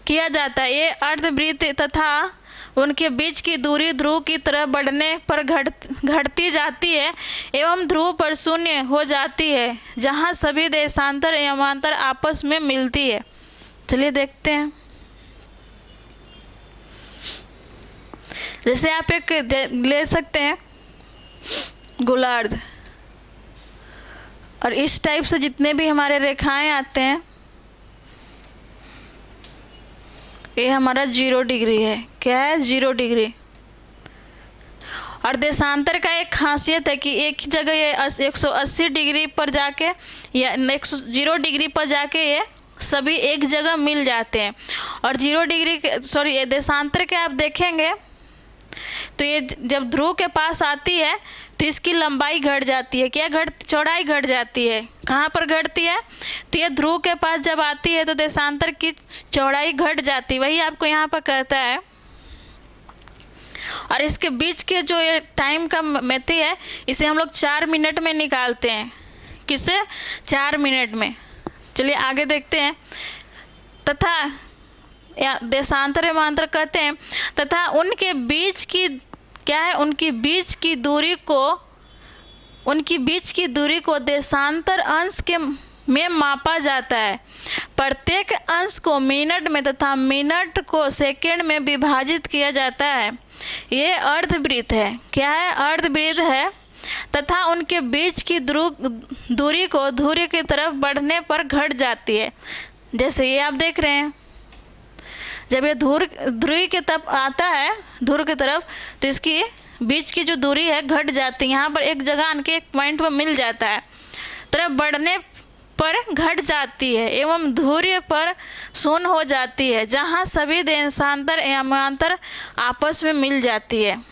ये अर्धवृत्त तथा उनके बीच की दूरी ध्रुव की तरफ बढ़ने पर घटती जाती है एवं ध्रुव पर शून्य हो जाती है, जहां सभी देशांतर एवं अंतर आपस में मिलती है। चलिए देखते हैं। जैसे आप एक ले सकते हैं गोलार्ध, और इस टाइप से जितने भी हमारे रेखाएं आते हैं ये हमारा 0 डिग्री है। क्या है? 0 डिग्री। और देशांतर का एक खासियत है कि एक ही जगह ये 180 डिग्री पर जाके या 0 डिग्री पर जाके ये सभी एक जगह मिल जाते हैं। और 0 डिग्री ये देशांतर के आप देखेंगे तो ये जब ध्रुव के पास आती है तो इसकी लंबाई घट जाती है। क्या चौड़ाई घट जाती है। कहाँ पर घटती है? तो ये ध्रुव के पास जब आती है तो देशांतर की चौड़ाई घट जाती है। वही आपको यहाँ पर कहता है। और इसके बीच के जो ये टाइम का मिति है इसे हम लोग 4 मिनट में निकालते हैं। किसे? 4 मिनट में। चलिए आगे देखते हैं। तथा या देशांतर एवं अंतर कहते हैं तथा उनके बीच की क्या है? उनकी बीच की दूरी को देशांतर अंश के में मापा जाता है। प्रत्येक अंश को मिनट में तथा मिनट को सेकंड में विभाजित किया जाता है। ये अर्धवृत्त है। क्या है? अर्धवृत्त है तथा उनके बीच की दूरी को ध्रुव की तरफ बढ़ने पर घट जाती है। जैसे ये आप देख रहे हैं, जब ये ध्रुव की तरफ आता है, ध्रुव की तरफ, तो इसकी बीच की जो दूरी है घट जाती है। यहाँ पर एक जगह आन के एक पॉइंट पर मिल जाता है, तरफ बढ़ने पर घट जाती है एवं ध्रुव पर शून्य हो जाती है, जहाँ सभी देशांतर यमांतर आपस में मिल जाती है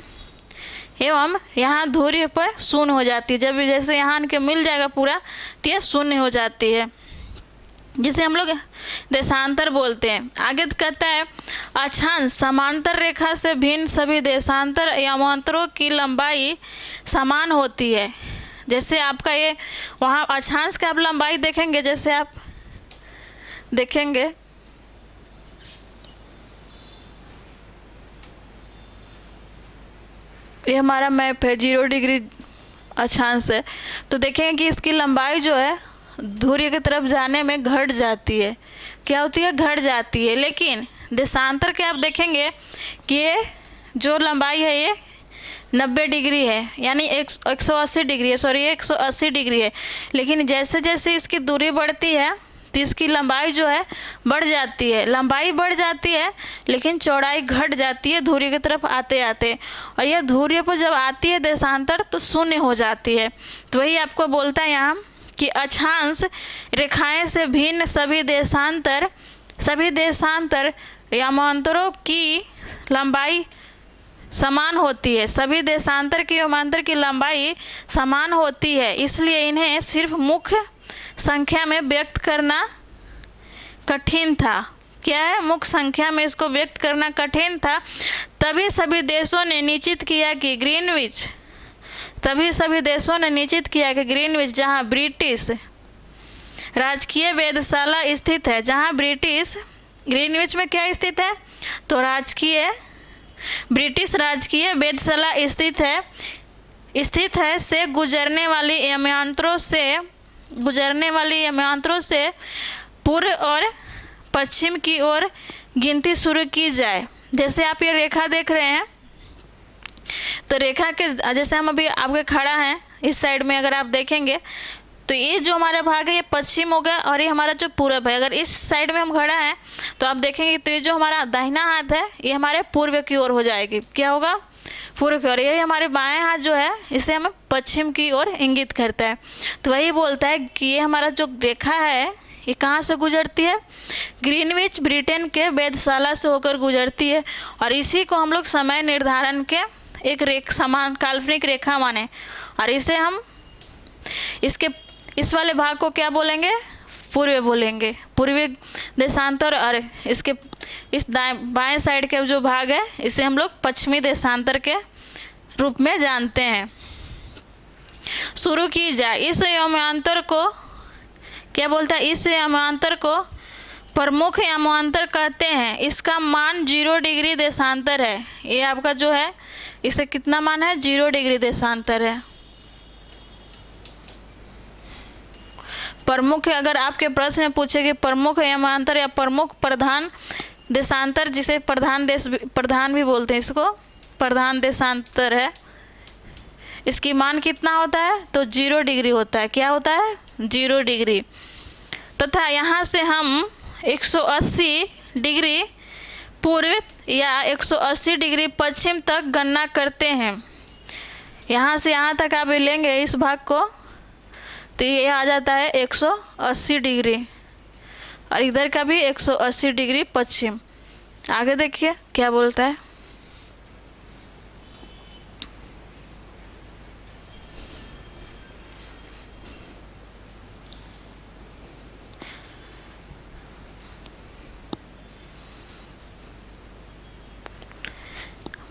एवं यहाँ ध्रुव पर शून्य हो जाती है। जब जैसे यहाँ आन के मिल जाएगा पूरा, तो ये शून्य हो जाती है, जिसे हम लोग देशांतर बोलते हैं। आगे कहता है अक्षांश समांतर रेखा से भिन्न सभी देशांतर यमांतरों की लंबाई समान होती है। जैसे आपका ये वहाँ अक्षांश का आप लंबाई देखेंगे, जैसे आप देखेंगे ये हमारा मैप है, 0 डिग्री अक्षांश है, तो देखेंगे कि इसकी लंबाई जो है ध्रुव की तरफ जाने में घट जाती है। क्या होती है? घट जाती है। लेकिन देशांतर के आप देखेंगे कि ये जो लंबाई है ये 90 डिग्री है, यानी 180 डिग्री है, सॉरी 180 डिग्री है। लेकिन जैसे जैसे इसकी दूरी बढ़ती है तो इसकी लंबाई जो है बढ़ जाती है। लंबाई बढ़ जाती है लेकिन चौड़ाई घट जाती है ध्रुव की तरफ आते आते, और यह ध्रुव पर जब आती है देशांतर तो शून्य हो जाती है। तो वही आपको बोलता है यहाँ कि अक्षांश रेखाएं से भिन्न सभी देशांतर यमांतरों की लंबाई समान होती है। सभी देशांतर की यमांतर की लंबाई समान होती है, इसलिए इन्हें सिर्फ मुख्य संख्या में व्यक्त करना कठिन था। क्या है? मुख्य संख्या में इसको व्यक्त करना कठिन था। तभी सभी देशों ने निश्चित किया कि ग्रीनविच, जहाँ ब्रिटिश राजकीय वेधशाला स्थित है, ग्रीनविच में क्या स्थित है? तो ब्रिटिश राजकीय वेधशाला स्थित है से गुजरने वाली यमांतरों से पूर्व और पश्चिम की ओर गिनती शुरू की जाए। जैसे आप ये रेखा देख रहे हैं, तो रेखा के जैसे हम अभी आपके खड़ा हैं इस साइड में, अगर आप देखेंगे तो ये जो हमारा भाग है ये पश्चिम होगा और ये हमारा जो पूरब है। अगर इस साइड में हम खड़ा हैं तो आप देखेंगे तो ये जो हमारा दाहिना हाथ है ये हमारे पूर्व की ओर हो जाएगी। क्या होगा? पूर्व की ओर। ये हमारे बाएं हाथ जो है इसे हमें पश्चिम की ओर इंगित करता है। तो वही बोलता है कि ये हमारा जो रेखा है ये कहाँ से गुजरती है? ग्रीनविच ब्रिटेन के वेधशाला से होकर गुजरती है, और इसी को हम लोग समय निर्धारण के एक समान काल्पनिक रेखा माने, और इसे हम इस वाले भाग को क्या बोलेंगे? पूर्व बोलेंगे, पूर्वी देशांतर। और इसके इस बाएं साइड के जो भाग है इसे हम लोग पश्चिमी देशांतर के रूप में जानते हैं। शुरू की जाए। इस यमांतर को क्या बोलता है? इस यमांतर को प्रमुख यमांतर कहते हैं। इसका मान 0 डिग्री देशांतर है। ये आपका जो है इसे कितना मान है? 0 डिग्री देशांतर है। प्रमुख, अगर आपके प्रश्न में पूछे कि प्रमुख यमांतर या प्रमुख प्रधान देशांतर, जिसे प्रधान भी बोलते हैं, इसको प्रधान देशांतर है, इसकी मान कितना होता है? तो 0 डिग्री होता है। क्या होता है? 0 डिग्री। तथा यहाँ से हम 180 डिग्री पूर्व या 180 डिग्री पश्चिम तक गणना करते हैं। यहाँ से यहाँ तक आप लेंगे इस भाग को तो ये आ जाता है 180 डिग्री, और इधर का भी 180 डिग्री पश्चिम। आगे देखिए क्या बोलता है।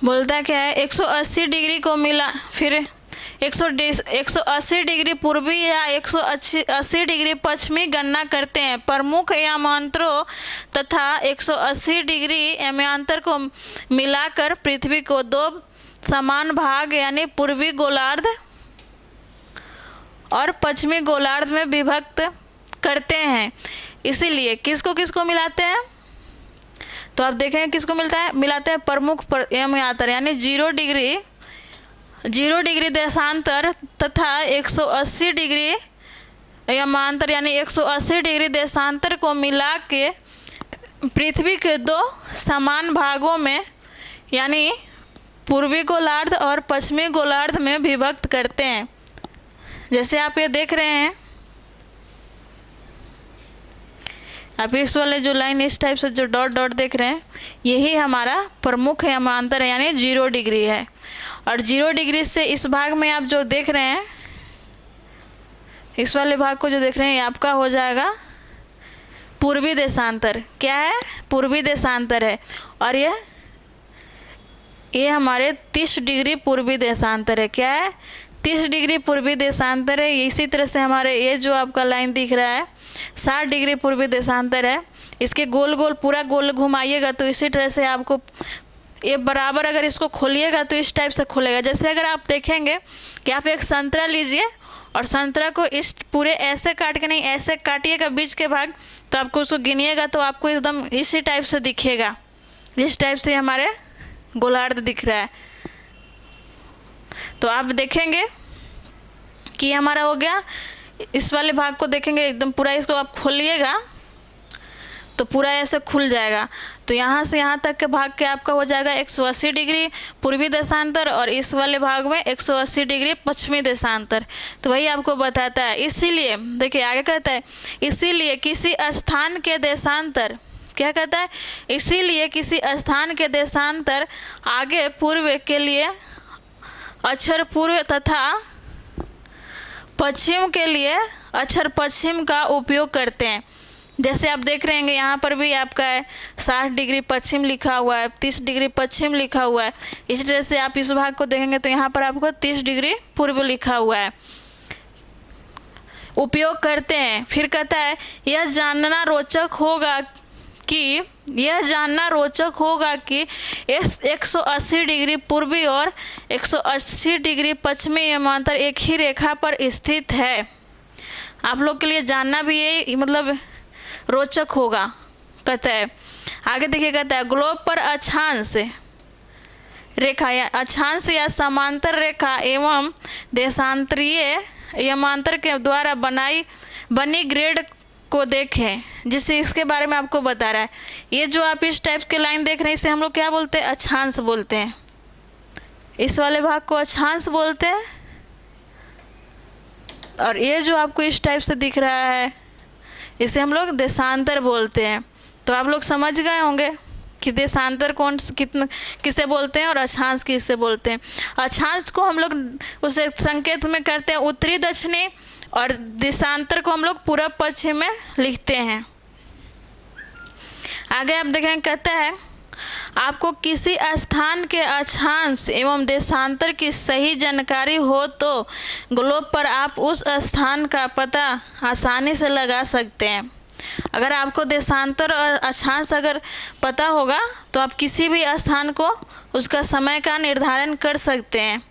बोलता है क्या है? 180 डिग्री को मिला, फिर 180 डिग्री पूर्वी या 180 डिग्री पश्चिमी गणना करते हैं। प्रमुख यमांतरों तथा 180 डिग्री यमांतर को मिलाकर पृथ्वी को 2 समान भाग यानी पूर्वी गोलार्ध और पश्चिमी गोलार्ध में विभक्त करते हैं। इसीलिए किसको किसको मिलाते हैं, तो आप देखेंगे किसको मिलाते हैं प्रमुख यमांतर यानी 0 डिग्री देशांतर तथा 180 डिग्री यमांतर यानी 180 डिग्री देशांतर को मिला के पृथ्वी के 2 समान भागों में यानी पूर्वी गोलार्ध और पश्चिमी गोलार्ध में विभक्त करते हैं। जैसे आप ये देख रहे हैं, आप इस वाले जो लाइन इस टाइप से जो डॉट डॉट देख रहे हैं, यही हमारा प्रमुख यमांतर यानी 0 डिग्री है। और 0 डिग्री से इस भाग में आप जो देख रहे हैं, इस वाले भाग को जो देख रहे हैं, ये आपका हो जाएगा पूर्वी देशांतर। क्या है, पूर्वी देशांतर है। और ये हमारे 30 डिग्री पूर्वी देशांतर है। क्या है, 30 डिग्री पूर्वी देशांतर है। इसी तरह से हमारे ये जो आपका लाइन दिख रहा है 60 डिग्री पूर्वी देशांतर है। इसके गोल गोल पूरा गोल घुमाइएगा तो इसी तरह से आपको ये बराबर, अगर इसको खोलिएगा तो इस टाइप से खुलेगा। जैसे अगर आप देखेंगे कि आप एक संतरा लीजिए और संतरा को इस पूरे ऐसे काट के नहीं, ऐसे काटिएगा बीच के भाग, तो आपको उसको गिनिएगा तो आपको एकदम इसी टाइप से दिखेगा। इस टाइप से हमारे गोलार्ध दिख रहा है। तो आप देखेंगे कि हमारा हो गया, इस वाले भाग को देखेंगे एकदम पूरा, इसको आप खोलिएगा तो पूरा ऐसे खुल जाएगा। तो यहाँ से यहाँ तक के भाग के आपका हो जाएगा 180 डिग्री पूर्वी देशांतर और इस वाले भाग में 180 डिग्री पश्चिमी देशांतर। तो वही आपको बताता है। इसीलिए देखिए आगे कहता है, इसीलिए किसी स्थान के देशांतर, क्या कहता है, इसीलिए किसी स्थान के देशांतर आगे पूर्व के लिए अक्षर पूर्व तथा पश्चिम के लिए अक्षर पश्चिम का उपयोग करते हैं। जैसे आप देख रहे हैं यहाँ पर भी आपका है 60 डिग्री पश्चिम लिखा हुआ है, 30 डिग्री पश्चिम लिखा हुआ है। इसी तरह से आप इस भाग को देखेंगे तो यहाँ पर आपको 30 डिग्री पूर्व लिखा हुआ है, उपयोग करते हैं। फिर कहता है यह जानना रोचक होगा कि 180 डिग्री पूर्वी और 180 डिग्री पश्चिमी यमांतर एक ही रेखा पर स्थित है। आप लोग के लिए जानना भी ये मतलब रोचक होगा, कहता है। आगे देखिए, कहता है ग्लोब पर अक्षांश रेखा या अक्षांश या समांतर रेखा एवं देशांतरीय यमांतर के द्वारा बनी ग्रेड को देखें, जिससे इसके बारे में आपको बता रहा है। ये जो आप इस टाइप के लाइन देख रहे हैं, इसे हम लोग क्या बोलते हैं, अक्षांश बोलते हैं। इस वाले भाग को अक्षांश बोलते हैं। और ये जो आपको इस टाइप से दिख रहा है, इसे हम लोग देशांतर बोलते हैं। तो आप लोग समझ गए होंगे कि देशांतर किसे बोलते हैं और अक्षांश किसे बोलते हैं। अक्षांश को हम लोग उसे संकेत में करते हैं उत्तरी दक्षिणी, और देशांतर को हम लोग पूरब पश्चिम में लिखते हैं। आगे आप देखें, कहता है आपको किसी स्थान के अक्षांश एवं देशांतर की सही जानकारी हो तो ग्लोब पर आप उस स्थान का पता आसानी से लगा सकते हैं। अगर आपको देशांतर और अक्षांश अगर पता होगा तो आप किसी भी स्थान को उसका समय का निर्धारण कर सकते हैं।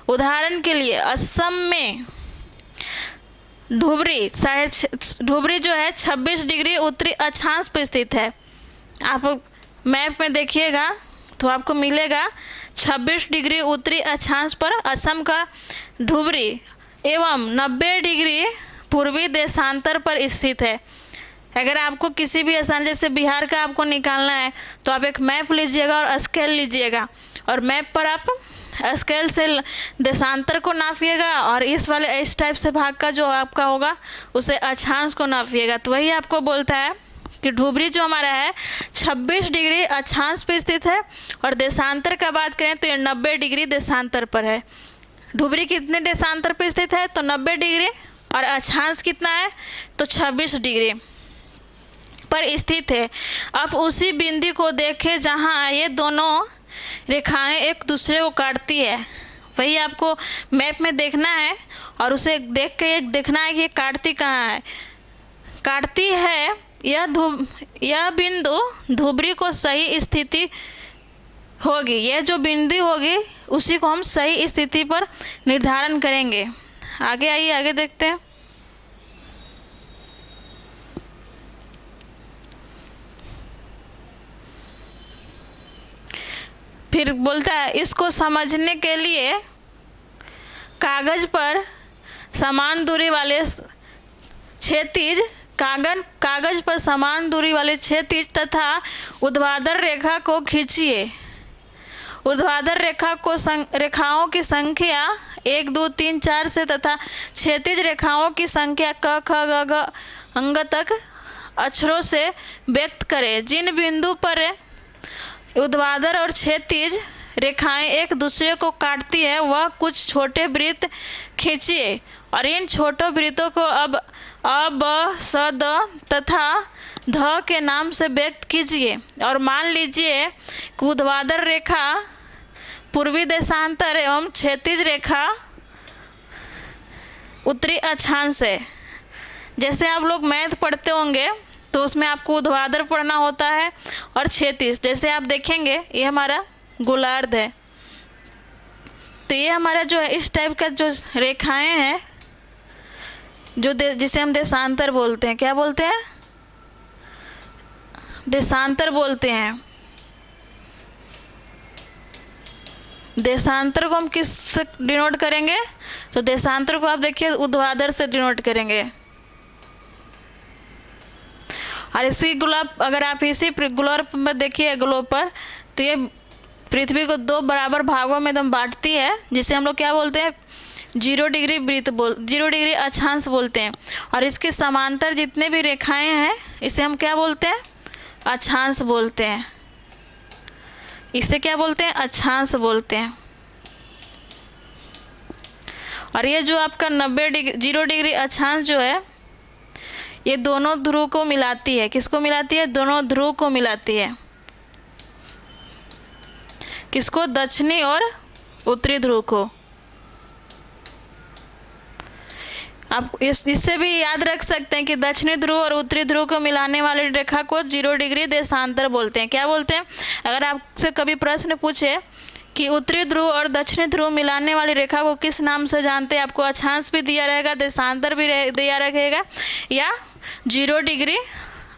उदाहरण के लिए असम में धुबरी जो है 26 डिग्री उत्तरी अक्षांश पर स्थित है। आप मैप में देखिएगा तो आपको मिलेगा 26 डिग्री उत्तरी अक्षांश पर असम का धुबरी एवं 90 डिग्री पूर्वी देशांतर पर स्थित है। अगर आपको किसी भी स्थान जैसे बिहार का आपको निकालना है तो आप एक मैप लीजिएगा और स्केल लीजिएगा, और मैप पर आप स्केल से देशांतर को नापिएगा और इस वाले इस टाइप से भाग का जो आपका होगा उसे अक्षांश को नापिएगा। तो वही आपको बोलता है कि धुबरी जो हमारा है 26 डिग्री अक्षांश पर स्थित है, और देशांतर का बात करें तो ये 90 डिग्री देशांतर पर है। धुबरी कितने देशांतर पर स्थित है तो 90 डिग्री, और अक्षांश कितना है तो 26 डिग्री पर स्थित है। अब उसी बिंदु को देखें जहाँ ये दोनों रेखाएं एक दूसरे को काटती है, वही आपको मैप में देखना है और उसे देख के देखना है कि ये काटती कहाँ है। काटती है यह बिंदु धुबरी को सही स्थिति होगी। यह जो बिंदु होगी उसी को हम सही स्थिति पर निर्धारण करेंगे। आगे आइए, आगे देखते हैं। फिर बोलता है इसको समझने के लिए कागज पर समान दूरी वाले क्षैतिज कागज पर समान दूरी वाले क्षैतिज तथा ऊर्ध्वाधर रेखा को खींचिए। ऊर्ध्वाधर रेखाओं की संख्या 1 2 3 4 से तथा क्षैतिज रेखाओं की संख्या क ख ग घ अंग तक अक्षरों से व्यक्त करें। जिन बिंदु पर ऊर्ध्वाधर और क्षैतिज रेखाएं एक दूसरे को काटती है वह कुछ छोटे वृत्त खींचिए और इन छोटे वृत्तों को अब अ ब स द तथा ध के नाम से व्यक्त कीजिए। और मान लीजिए कि ऊर्ध्वाधर रेखा पूर्वी देशांतर एवं क्षैतिज रेखा उत्तरी अक्षांश है। जैसे आप लोग मैथ पढ़ते होंगे तो उसमें आपको ऊर्ध्वाधर पढ़ना होता है और क्षैतिज। जैसे आप देखेंगे ये हमारा गोलार्ध है, तो ये हमारा जो है इस टाइप का जो रेखाएं हैं जो जिसे हम देशांतर बोलते हैं। क्या बोलते हैं? देशांतर बोलते हैं। देशांतर को हम किस से डिनोट करेंगे? तो देशांतर को आप देखिए ऊर्ध्वाधर से डिनोट करेंगे। और इसी ग्लोब अगर आप इसी ग्लोब में देखिए ग्लोब पर, तो ये पृथ्वी को 2 बराबर भागों में एकदम बांटती है, जिसे हम लोग क्या बोलते हैं? 0 डिग्री वृत्त 0 डिग्री अक्षांश बोलते हैं। और इसके समांतर जितने भी रेखाएं हैं इसे हम क्या बोलते हैं? अक्षांश बोलते हैं। इसे क्या बोलते हैं? अक्षांश बोलते हैं। और ये जो आपका 0 डिग्री अक्षांश जो है ये दोनों ध्रुव को मिलाती है। किसको मिलाती है? दोनों ध्रुव को मिलाती है। किसको? दक्षिणी और उत्तरी ध्रुव को। आप इससे भी याद रख सकते हैं कि दक्षिणी ध्रुव और उत्तरी ध्रुव को मिलाने वाली रेखा को 0 डिग्री देशांतर बोलते हैं। क्या बोलते हैं? अगर आपसे कभी प्रश्न पूछे कि उत्तरी ध्रुव और दक्षिणी ध्रुव मिलाने वाली रेखा को किस नाम से जानते हैं, आपको अक्षांश भी दिया रहेगा, देशांतर भी दिया रहेगा, या 0 डिग्री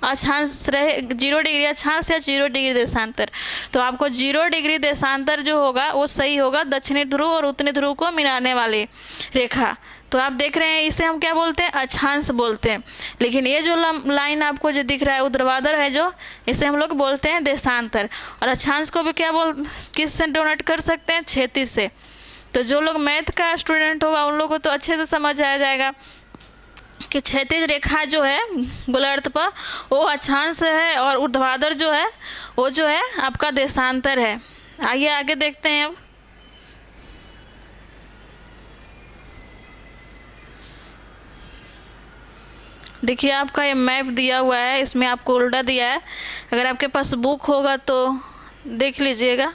अक्षांश रहे, 0 डिग्री अक्षांश या 0 डिग्री देशांतर। तो आपको 0 डिग्री देशांतर जो होगा वो सही होगा, दक्षिणी ध्रुव और उत्तरी ध्रुव को मिलाने वाली रेखा। तो आप देख रहे हैं इसे हम क्या बोलते हैं? अक्षांश बोलते हैं। लेकिन ये जो लाइन आपको जो दिख रहा है ऊर्ध्वाधर है जो, इसे हम लोग बोलते हैं देशांतर। और अक्षांश को भी क्या किस से डोनेट कर सकते हैं? क्षैतिज से। तो जो लोग मैथ का स्टूडेंट होगा उन लोगों को तो अच्छे से समझ आ जाएगा कि क्षैतिज रेखा जो है गोलार्ध पर वो अक्षांश है और ऊर्ध्वाधर जो है वो जो है आपका देशांतर है। आइए आगे देखते हैं। अब देखिए आपका ये मैप दिया हुआ है, इसमें आपको उल्टा दिया है। अगर आपके पास बुक होगा तो देख लीजिएगा।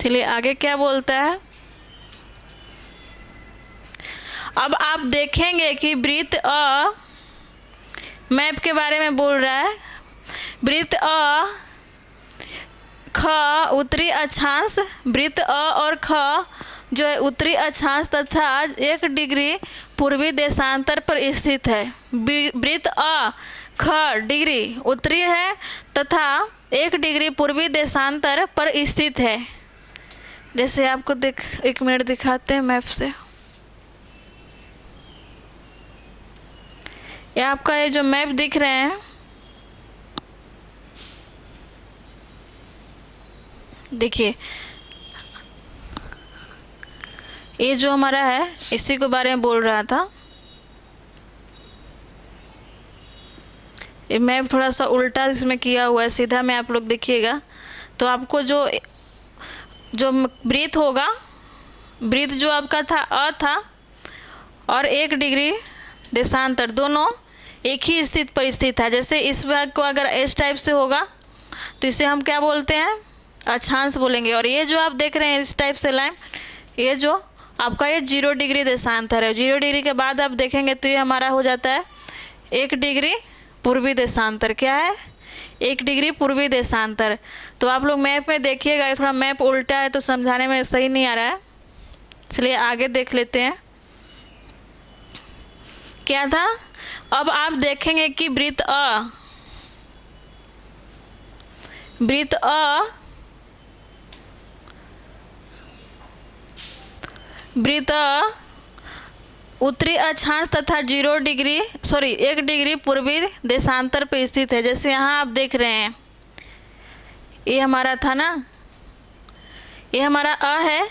चलिए आगे क्या बोलता है। अब आप देखेंगे कि वृत्त अ मैप के बारे में बोल रहा है। वृत्त अ ख उत्तरी अक्षांश, वृत्त अ और ख जो है उत्तरी अक्षांश तथा 1 डिग्री पूर्वी देशांतर पर स्थित है। वृत्त अ ख डिग्री उत्तरी है तथा 1 डिग्री पूर्वी देशांतर पर स्थित है। जैसे आपको 1 मिनट दिखाते हैं मैप से। ये आपका ये जो मैप दिख रहे हैं, देखिए ये जो हमारा है इसी के बारे में बोल रहा था। ये मैप थोड़ा सा उल्टा इसमें किया हुआ है, सीधा में आप लोग देखिएगा तो आपको जो वृत्त होगा, वृत्त जो आपका था अ था और 1 डिग्री देशांतर दोनों एक ही स्थिति पर स्थित है। जैसे इस भाग को अगर इस टाइप से होगा तो इसे हम क्या बोलते हैं? अक्षांश बोलेंगे। और ये जो आप देख रहे हैं इस टाइप से लाइन, ये जो आपका ये 0 डिग्री देशांतर है। 0 डिग्री के बाद आप देखेंगे तो ये हमारा हो जाता है 1 डिग्री पूर्वी देशांतर। क्या है? 1 डिग्री पूर्वी देशांतर। तो आप लोग मैप में देखिएगा, थोड़ा मैप उल्टा है तो समझाने में सही नहीं आ रहा है। चलिए आगे देख लेते हैं क्या था। अब आप देखेंगे कि वृत्त वृत्त उत्तरी अक्षांश तथा 1 डिग्री पूर्वी देशांतर पर स्थित है। जैसे यहाँ आप देख रहे हैं, ये हमारा था ना, ये हमारा है,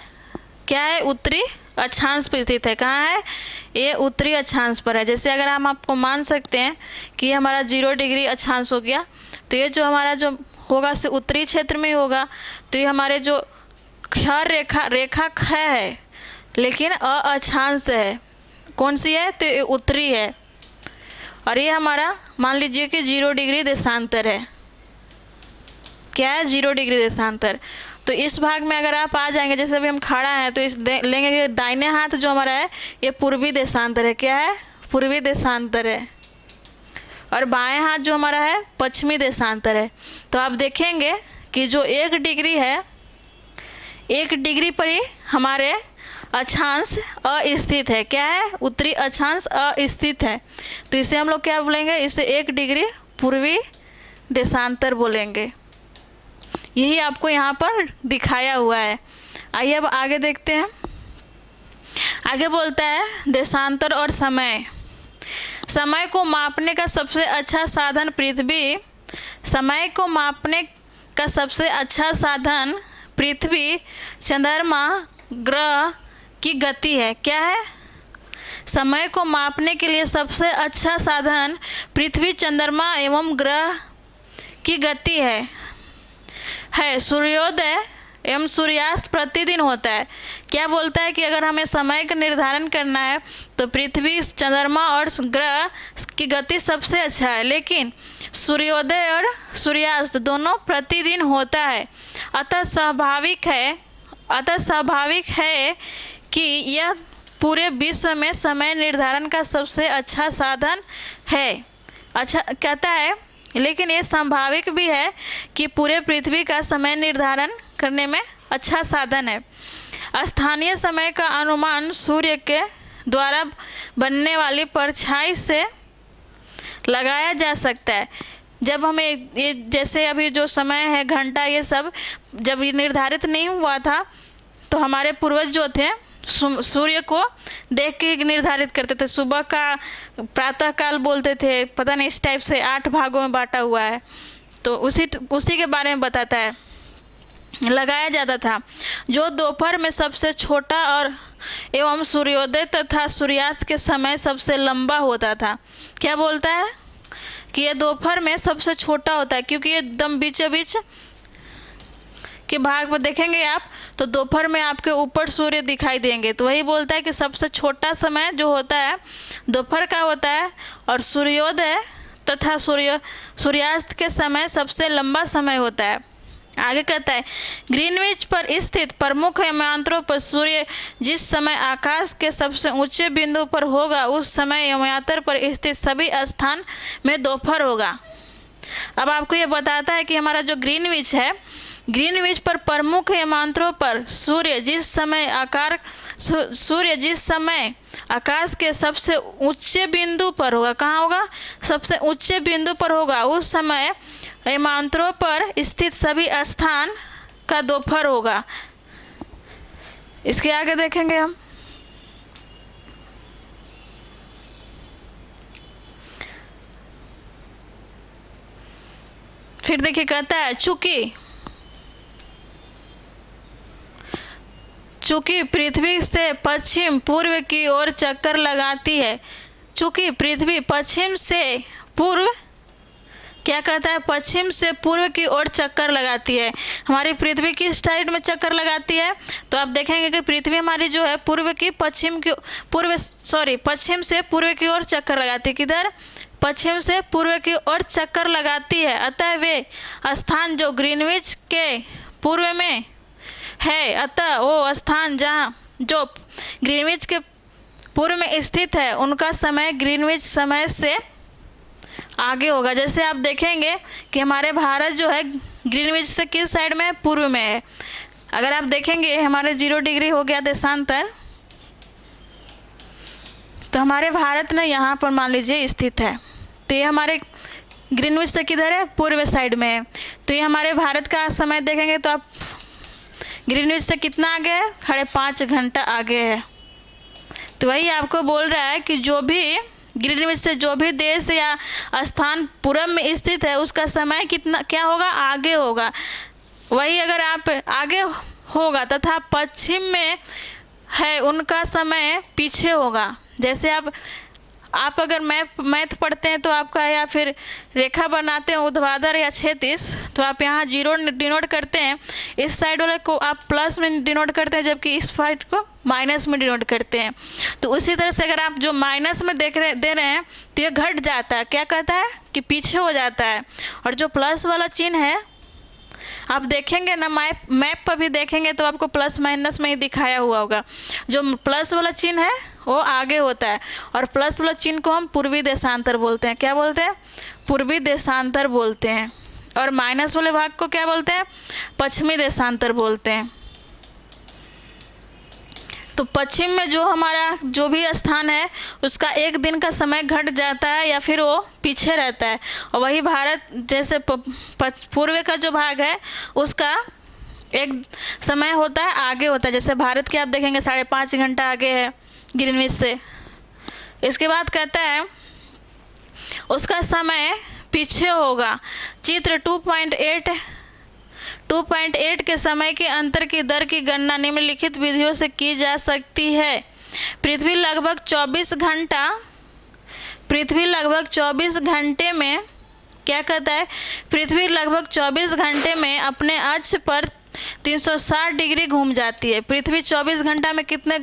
क्या है, उत्तरी अक्षांश पर स्थित है। कहाँ है, ये उत्तरी अक्षांश पर है। जैसे अगर हम आपको मान सकते हैं कि ये हमारा 0 डिग्री अक्षांश हो गया, तो ये जो हमारा जो होगा से उत्तरी क्षेत्र में होगा। तो ये हमारे जो रेखा ख है, लेकिन अक्षांश है, कौन सी है, तो ये उत्तरी है। और ये हमारा मान लीजिए कि 0 डिग्री देशांतर है। क्या है, 0 डिग्री देशांतर। तो इस भाग में अगर आप आ जाएंगे, जैसे अभी हम खड़ा हैं, तो इस लेंगे कि दाहिने हाथ जो हमारा है ये पूर्वी देशांतर है। क्या है, पूर्वी देशांतर है। और बाएं हाथ जो हमारा है पश्चिमी देशांतर है। तो आप देखेंगे कि जो 1 डिग्री है, 1 डिग्री पर ही हमारे अक्षांश अस्थित है। क्या है, उत्तरी अक्षांश अस्थित है। तो इसे हम लोग क्या बोलेंगे, इसे 1 डिग्री पूर्वी देशांतर बोलेंगे। यही आपको यहाँ पर दिखाया हुआ है। आइए अब आगे देखते हैं। आगे बोलता है देशांतर और समय। समय को मापने का सबसे अच्छा साधन पृथ्वी, समय को मापने का सबसे अच्छा साधन पृथ्वी, चंद्रमा, ग्रह की गति है। क्या है, समय को मापने के लिए सबसे अच्छा साधन पृथ्वी, चंद्रमा एवं ग्रह की गति है। सूर्योदय एवं सूर्यास्त प्रतिदिन होता है। क्या बोलता है कि अगर हमें समय का निर्धारण करना है तो पृथ्वी, चंद्रमा और ग्रह की गति सबसे अच्छा है, लेकिन सूर्योदय और सूर्यास्त दोनों प्रतिदिन होता है। अतः स्वाभाविक है कि यह पूरे विश्व में समय निर्धारण का सबसे अच्छा साधन है। अच्छा कहता है, लेकिन ये संभाविक भी है कि पूरे पृथ्वी का समय निर्धारण करने में अच्छा साधन है। स्थानीय समय का अनुमान सूर्य के द्वारा बनने वाली परछाई से लगाया जा सकता है। जब हमें ये जैसे अभी जो समय है, घंटा, ये सब जब ये निर्धारित नहीं हुआ था तो हमारे पूर्वज जो थे सूर्य को देख के निर्धारित करते थे। सुबह का प्रातः काल बोलते थे, पता नहीं इस टाइप से 8 भागों में बांटा हुआ है। तो उसी के बारे में बताता है, लगाया जाता था, जो दोपहर में सबसे छोटा और एवं सूर्योदय तथा सूर्यास्त के समय सबसे लंबा होता था। क्या बोलता है कि ये दोपहर में सबसे छोटा होता है, क्योंकि ये एकदम बीचों बीच के भाग पर देखेंगे आप तो दोपहर में आपके ऊपर सूर्य दिखाई देंगे। तो वही बोलता है कि सबसे छोटा समय जो होता है दोपहर का होता है, और सूर्योदय तथा सूर्यास्त के समय सबसे लंबा समय होता है। आगे कहता है, ग्रीनविच पर स्थित प्रमुख यमांत्रों पर सूर्य जिस समय आकाश के सबसे ऊंचे बिंदु पर होगा, उस समय यमांतर पर स्थित सभी स्थान में दोपहर होगा। अब आपको ये बताता है कि हमारा जो ग्रीनविच है, ग्रीनविच पर प्रमुख यमांत्रों पर सूर्य जिस समय आकाश के सबसे ऊंचे बिंदु पर होगा, कहाँ होगा, सबसे ऊंचे बिंदु पर होगा, उस समय यमांत्रों पर स्थित सभी स्थान का दोपहर होगा। इसके आगे देखेंगे हम। फिर देखिए कहता है, चूंकि पृथ्वी से पश्चिम पूर्व की ओर चक्कर लगाती है, चूंकि पृथ्वी पश्चिम से पूर्व, क्या कहता है, पश्चिम से पूर्व की ओर चक्कर लगाती है। हमारी पृथ्वी किस साइड में चक्कर लगाती है, तो आप देखेंगे कि पृथ्वी हमारी जो है पश्चिम से पूर्व की ओर चक्कर लगाती है। किधर, पश्चिम से पूर्व की ओर चक्कर लगाती है। अतः वे स्थान जो ग्रीनविच के पूर्व में है, अतः वो स्थान जो ग्रीनविच के पूर्व में स्थित है, उनका समय ग्रीनविच समय से आगे होगा। जैसे आप देखेंगे कि हमारे भारत जो है ग्रीनविच से किस साइड में, पूर्व में है। अगर आप देखेंगे हमारे 0 डिग्री हो गया देशांतर, तो हमारे भारत ने यहाँ पर मान लीजिए स्थित है। तो ये हमारे ग्रीनविच से किधर है, पूर्व साइड में है। तो ये हमारे भारत का समय देखेंगे तो आप ग्रीनविच से कितना आगे है, 5.5 घंटा आगे है। तो वही आपको बोल रहा है कि जो भी ग्रीनविच से जो भी देश या स्थान पूरब में स्थित है उसका समय कितना क्या होगा, आगे होगा। वही अगर आप आगे होगा तथा पश्चिम में है उनका समय पीछे होगा। जैसे आप अगर मैथ पढ़ते हैं तो आपका या फिर रेखा बनाते हैं ऊर्ध्वाधर या क्षैतिज, तो आप यहाँ 0 डिनोट करते हैं, इस साइड वाले को आप प्लस में डिनोट करते हैं जबकि इस साइड को माइनस में डिनोट करते हैं। तो उसी तरह से अगर आप जो माइनस में दे रहे हैं तो ये घट जाता है, क्या कहता है कि पीछे हो जाता है। और जो प्लस वाला चिन्ह है आप देखेंगे ना, मैप पर भी देखेंगे तो आपको प्लस माइनस में ही दिखाया हुआ होगा। जो प्लस वाला चिन्ह है वो आगे होता है और प्लस वाला चिन्ह को हम पूर्वी देशांतर बोलते हैं। क्या बोलते हैं, पूर्वी देशांतर बोलते हैं। और माइनस वाले भाग को क्या बोलते हैं, पश्चिमी देशांतर बोलते हैं। तो पश्चिम में जो हमारा जो भी स्थान है उसका एक दिन का समय घट जाता है या फिर वो पीछे रहता है। और वही भारत जैसे पूर्व का जो भाग है उसका एक समय होता है आगे होता है। जैसे भारत के आप देखेंगे 5.5 घंटा आगे है ग्रीनविच से। इसके बाद कहता है उसका समय पीछे होगा। चित्र 2.8 के समय के अंतर की दर की गणना निम्नलिखित विधियों से की जा सकती है। पृथ्वी लगभग 24 घंटे में क्या कहता है, पृथ्वी लगभग 24 घंटे में अपने अक्ष पर 360 डिग्री घूम जाती है। पृथ्वी 24 घंटा में कितने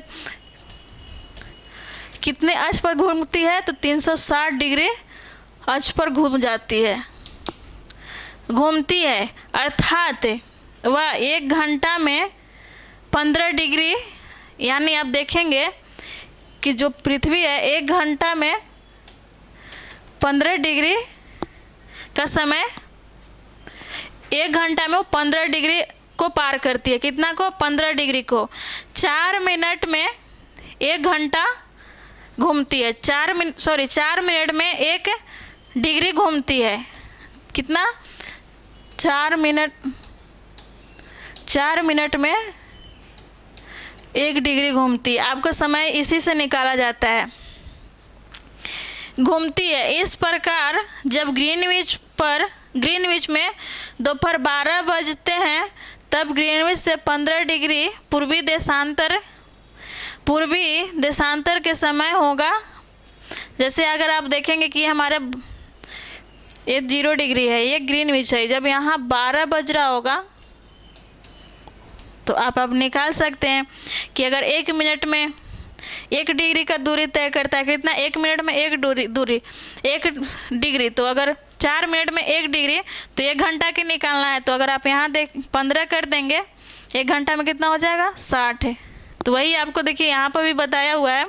अक्ष पर घूमती है, तो 360 डिग्री अक्ष पर घूमती है। अर्थात वह 1 घंटा में 15 डिग्री, यानी आप देखेंगे कि जो पृथ्वी है 1 घंटा में 15 डिग्री का समय, 1 घंटा में वो 15 डिग्री को पार करती है। कितना को, 15 डिग्री को। 4 मिनट में 1 घंटा घूमती है। 4 मिनट में 1 डिग्री घूमती है। कितना, 4 मिनट में 1 डिग्री घूमती है। आपका समय इसी से निकाला जाता है, घूमती है। इस प्रकार जब ग्रीनविच में दोपहर 12 बजते हैं तब ग्रीनविच से 15 डिग्री पूर्वी देशांतर के समय होगा। जैसे अगर आप देखेंगे कि हमारे ये 0 डिग्री है, ये ग्रीनविच है, जब यहाँ 12 बज रहा होगा तो आप अब निकाल सकते हैं कि अगर 1 मिनट में 1 डिग्री का दूरी तय करता है, कितना, 1 मिनट में 1 डिग्री, तो अगर 4 मिनट में 1 डिग्री तो 1 घंटा की निकालना है। तो अगर आप यहाँ 15 कर देंगे 1 घंटा में कितना हो जाएगा, 60 है। तो वही आपको देखिए यहाँ पर भी बताया हुआ है,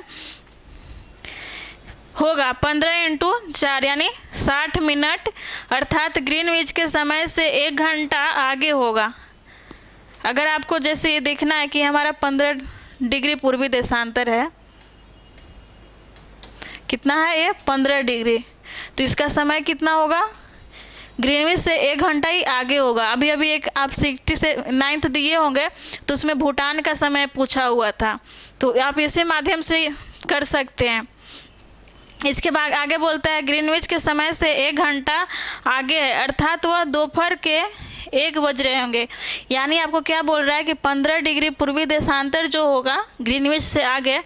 होगा 15 × 4 यानी 60 मिनट, अर्थात ग्रीनविच के समय से 1 घंटा आगे होगा। अगर आपको जैसे ये देखना है कि हमारा 15 डिग्री पूर्वी देशांतर है, कितना है ये, 15 डिग्री, तो इसका समय कितना होगा, ग्रीनविच से 1 घंटा ही आगे होगा। अभी एक आप 60 से 9th दिए होंगे तो उसमें भूटान का समय पूछा हुआ था, तो आप इसी माध्यम से कर सकते हैं। इसके बाद आगे बोलता है ग्रीनविच के समय से 1 घंटा आगे है, अर्थात वह दोपहर के 1 बज रहे होंगे। यानी आपको क्या बोल रहा है कि 15 डिग्री पूर्वी देशांतर जो होगा ग्रीनविच से आगे,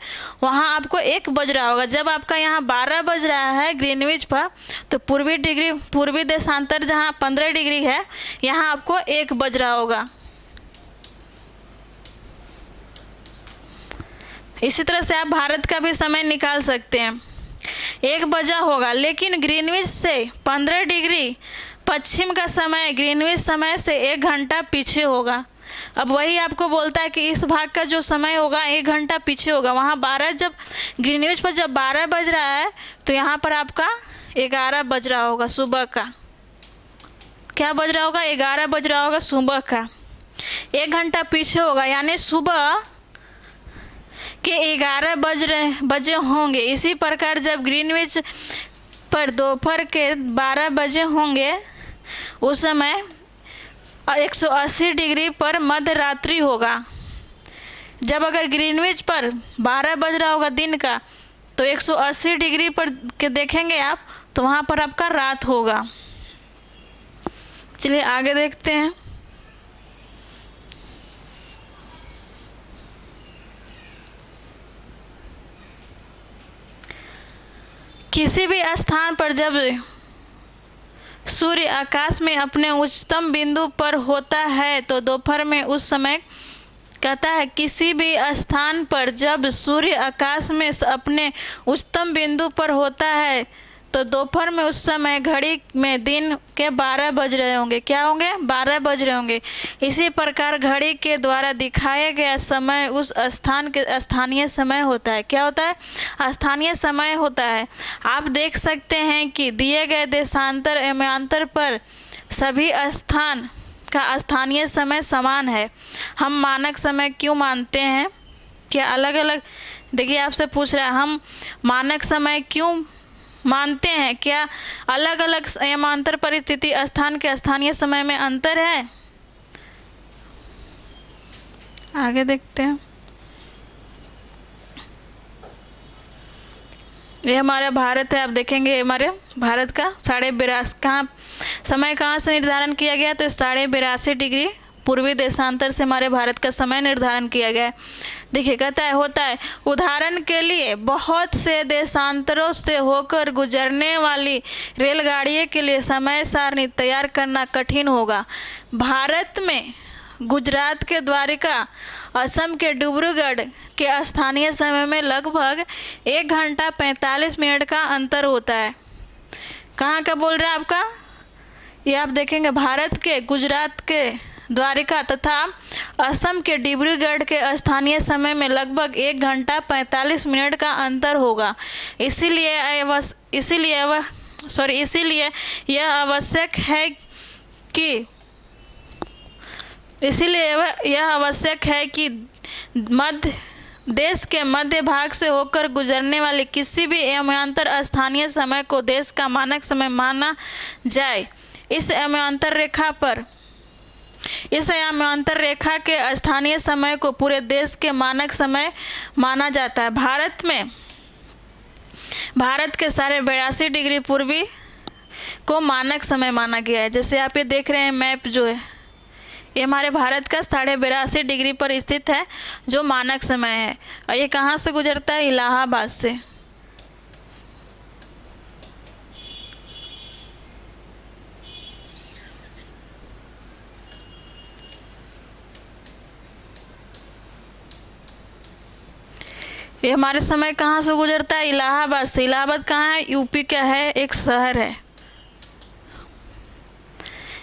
वहाँ आपको 1 बज रहा होगा। जब आपका यहाँ 12 बज रहा है ग्रीनविच पर, तो पूर्वी देशांतर जहाँ 15 डिग्री है, यहाँ आपको 1 बज रहा होगा। इसी तरह से आप भारत का भी समय निकाल सकते हैं, 1 बजा होगा, लेकिन ग्रीनविच से 15 डिग्री पश्चिम का समय ग्रीनविच समय से 1 घंटा पीछे होगा। अब वही आपको बोलता है कि इस भाग का जो समय होगा 1 घंटा पीछे होगा। वहाँ 12 जब ग्रीनविच पर जब 12 बज रहा है तो यहाँ पर आपका 11 बज रहा होगा सुबह का। क्या बज रहा होगा, 11 बज रहा होगा सुबह का। 1 घंटा पीछे होगा, यानी सुबह के 11 बजे होंगे। इसी प्रकार जब ग्रीनविच पर दोपहर के 12 बजे होंगे उस समय 180 डिग्री पर मध्य रात्रि होगा। जब अगर ग्रीनविच पर 12 बज रहा होगा दिन का तो 180 डिग्री पर के देखेंगे आप तो वहाँ पर आपका रात होगा। चलिए आगे देखते हैं। किसी भी स्थान पर जब सूर्य आकाश में अपने उच्चतम बिंदु पर होता है तो दोपहर में उस समय कहता है किसी भी स्थान पर जब सूर्य आकाश में अपने उच्चतम बिंदु पर होता है तो दोपहर में उस समय घड़ी में दिन के 12 बज रहे होंगे। क्या होंगे? 12 बज रहे होंगे। इसी प्रकार घड़ी के द्वारा दिखाया गया समय उस स्थान के स्थानीय समय होता है। क्या होता है? स्थानीय समय होता है। आप देख सकते हैं कि दिए गए देशांतर एवं पर सभी स्थान का स्थानीय समय समान है। हम मानक समय क्यों मानते हैं? क्या अलग अलग, देखिए आपसे पूछ रहा है हम मानक समय क्यों मानते हैं? क्या अलग अलग एवं परिस्थिति स्थान के स्थानीय समय में अंतर है? आगे देखते हैं। ये हमारा भारत है। आप देखेंगे हमारे भारत का 82.5 समय कहाँ से निर्धारण किया गया? तो 82.5 डिग्री पूर्वी देशांतर से हमारे भारत का समय निर्धारण किया गया है। देखिए कहता है होता है उदाहरण के लिए बहुत से देशांतरों से होकर गुजरने वाली रेलगाड़ियों के लिए समय सारणी तैयार करना कठिन होगा। भारत में गुजरात के द्वारिका, असम के डिब्रूगढ़ के स्थानीय समय में लगभग 1 घंटा 45 मिनट का अंतर होता है। कहाँ का बोल रहा है आपका? ये आप देखेंगे भारत के गुजरात के द्वारिका तथा असम के डिब्रूगढ़ के स्थानीय समय में लगभग 1 घंटा 45 मिनट का अंतर होगा। इसीलिए यह आवश्यक है कि देश के मध्य भाग से होकर गुजरने वाले किसी भी एवमांतर स्थानीय समय को देश का मानक समय माना जाए। इस एवमांतर रेखा के स्थानीय समय को पूरे देश के मानक समय माना जाता है। भारत के 82.5 डिग्री पूर्वी को मानक समय माना गया है। जैसे आप ये देख रहे हैं मैप जो है ये हमारे भारत का 82.5 डिग्री पर स्थित है जो मानक समय है। और ये कहाँ से गुजरता है? इलाहाबाद से। ये हमारे समय कहाँ से गुजरता है? इलाहाबाद से। इलाहाबाद कहाँ है? यूपी का है, एक शहर है।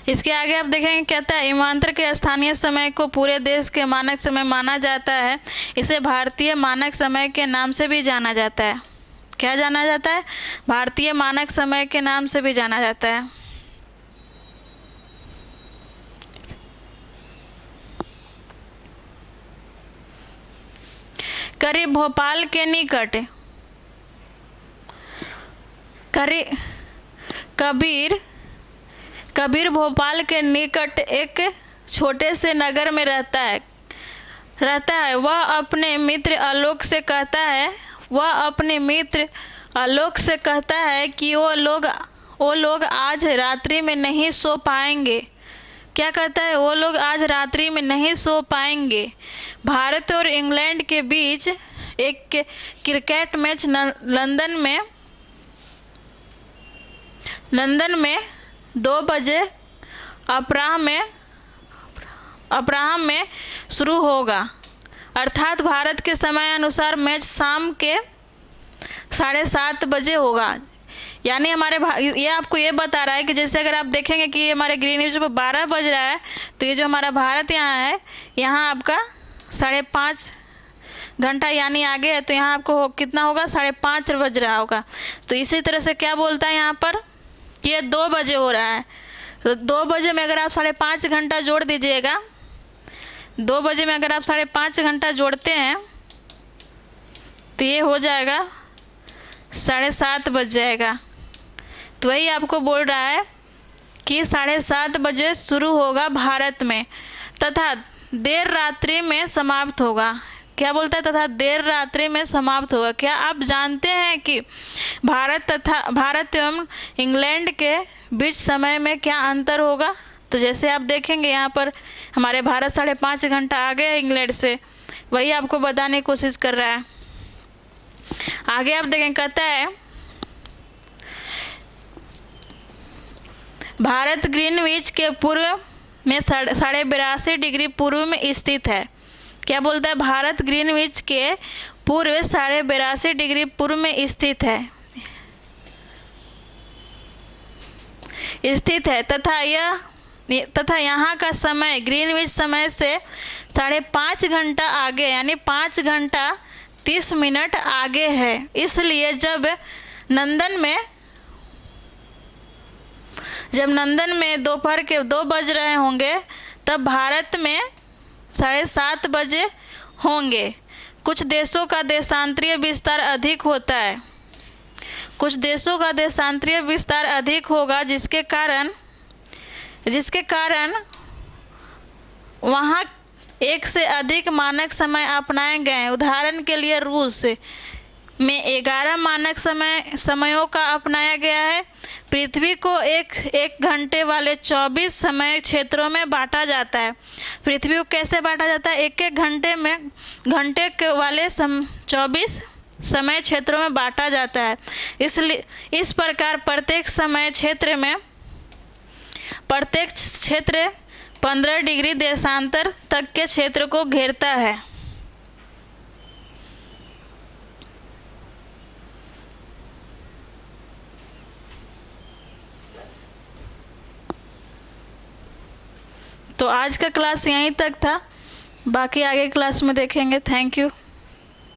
इसके आगे आप देखेंगे कहता है एवमांतर के स्थानीय समय को पूरे देश के मानक समय माना जाता है। इसे भारतीय मानक समय के नाम से भी जाना जाता है। क्या जाना जाता है? भारतीय मानक समय के नाम से भी जाना जाता है। करीब भोपाल के निकट कबीर भोपाल के निकट एक छोटे से नगर में रहता है। वह अपने मित्र आलोक से कहता है कि वो लोग आज रात्रि में नहीं सो पाएंगे। क्या कहता है? वो लोग आज रात्रि में नहीं सो पाएंगे। भारत और इंग्लैंड के बीच एक क्रिकेट मैच लंदन में 2 बजे अपराह्न में शुरू होगा। अर्थात भारत के समय अनुसार मैच शाम के 7:30 बजे होगा। यानी ये आपको ये बता रहा है कि जैसे अगर आप देखेंगे कि ये हमारे ग्रीनविच पर 12 बज रहा है तो ये जो हमारा भारत यहाँ है यहाँ आपका 5.5 घंटा यानी आगे है तो यहाँ आपको कितना होगा? 5:30 बज रहा होगा। तो इसी तरह से क्या बोलता है यहाँ पर कि ये 2 बजे हो रहा है। तो 2 बजे में अगर आप 5.5 घंटा जोड़ दीजिएगा, 2 बजे में अगर आप 5.5 घंटा जोड़ते हैं तो ये हो जाएगा 7:30 बज जाएगा। तो वही आपको बोल रहा है कि 7:30 बजे शुरू होगा भारत में तथा देर रात्रि में समाप्त होगा। क्या बोलता है? तथा देर रात्रि में समाप्त होगा। क्या आप जानते हैं कि भारत एवं इंग्लैंड के बीच समय में क्या अंतर होगा? तो जैसे आप देखेंगे यहाँ पर हमारे भारत 5.5 घंटा आगे है इंग्लैंड से, वही आपको बताने की कोशिश कर रहा है। आगे आप देखें, कहता है भारत ग्रीनविच के पूर्व में 82.5 डिग्री पूर्व में स्थित है। क्या बोलता है? भारत ग्रीनविच के पूर्व 82.5 डिग्री पूर्व में स्थित है तथा यहाँ का समय ग्रीनविच समय से 5.5 घंटा आगे यानी 5 घंटा 30 मिनट आगे है। इसलिए जब लंदन में दोपहर के 2 बज रहे होंगे तब भारत में 7:30 बजे होंगे। कुछ देशों का देशांतरीय विस्तार अधिक होता है। कुछ देशों का देशांतरीय विस्तार अधिक होगा जिसके कारण वहाँ एक से अधिक मानक समय अपनाए गए हैं। उदाहरण के लिए रूस में 11 मानक समयों का अपनाया गया है। पृथ्वी को एक घंटे वाले 24 समय क्षेत्रों में बांटा जाता है। पृथ्वी को कैसे बांटा जाता है? एक घंटे के वाले 24 समय क्षेत्रों में बांटा जाता है। इसलिए इस प्रकार प्रत्येक क्षेत्र 15 डिग्री देशांतर तक के क्षेत्र को घेरता है। तो आज का क्लास यहीं तक था, बाकी आगे क्लास में देखेंगे। Thank you.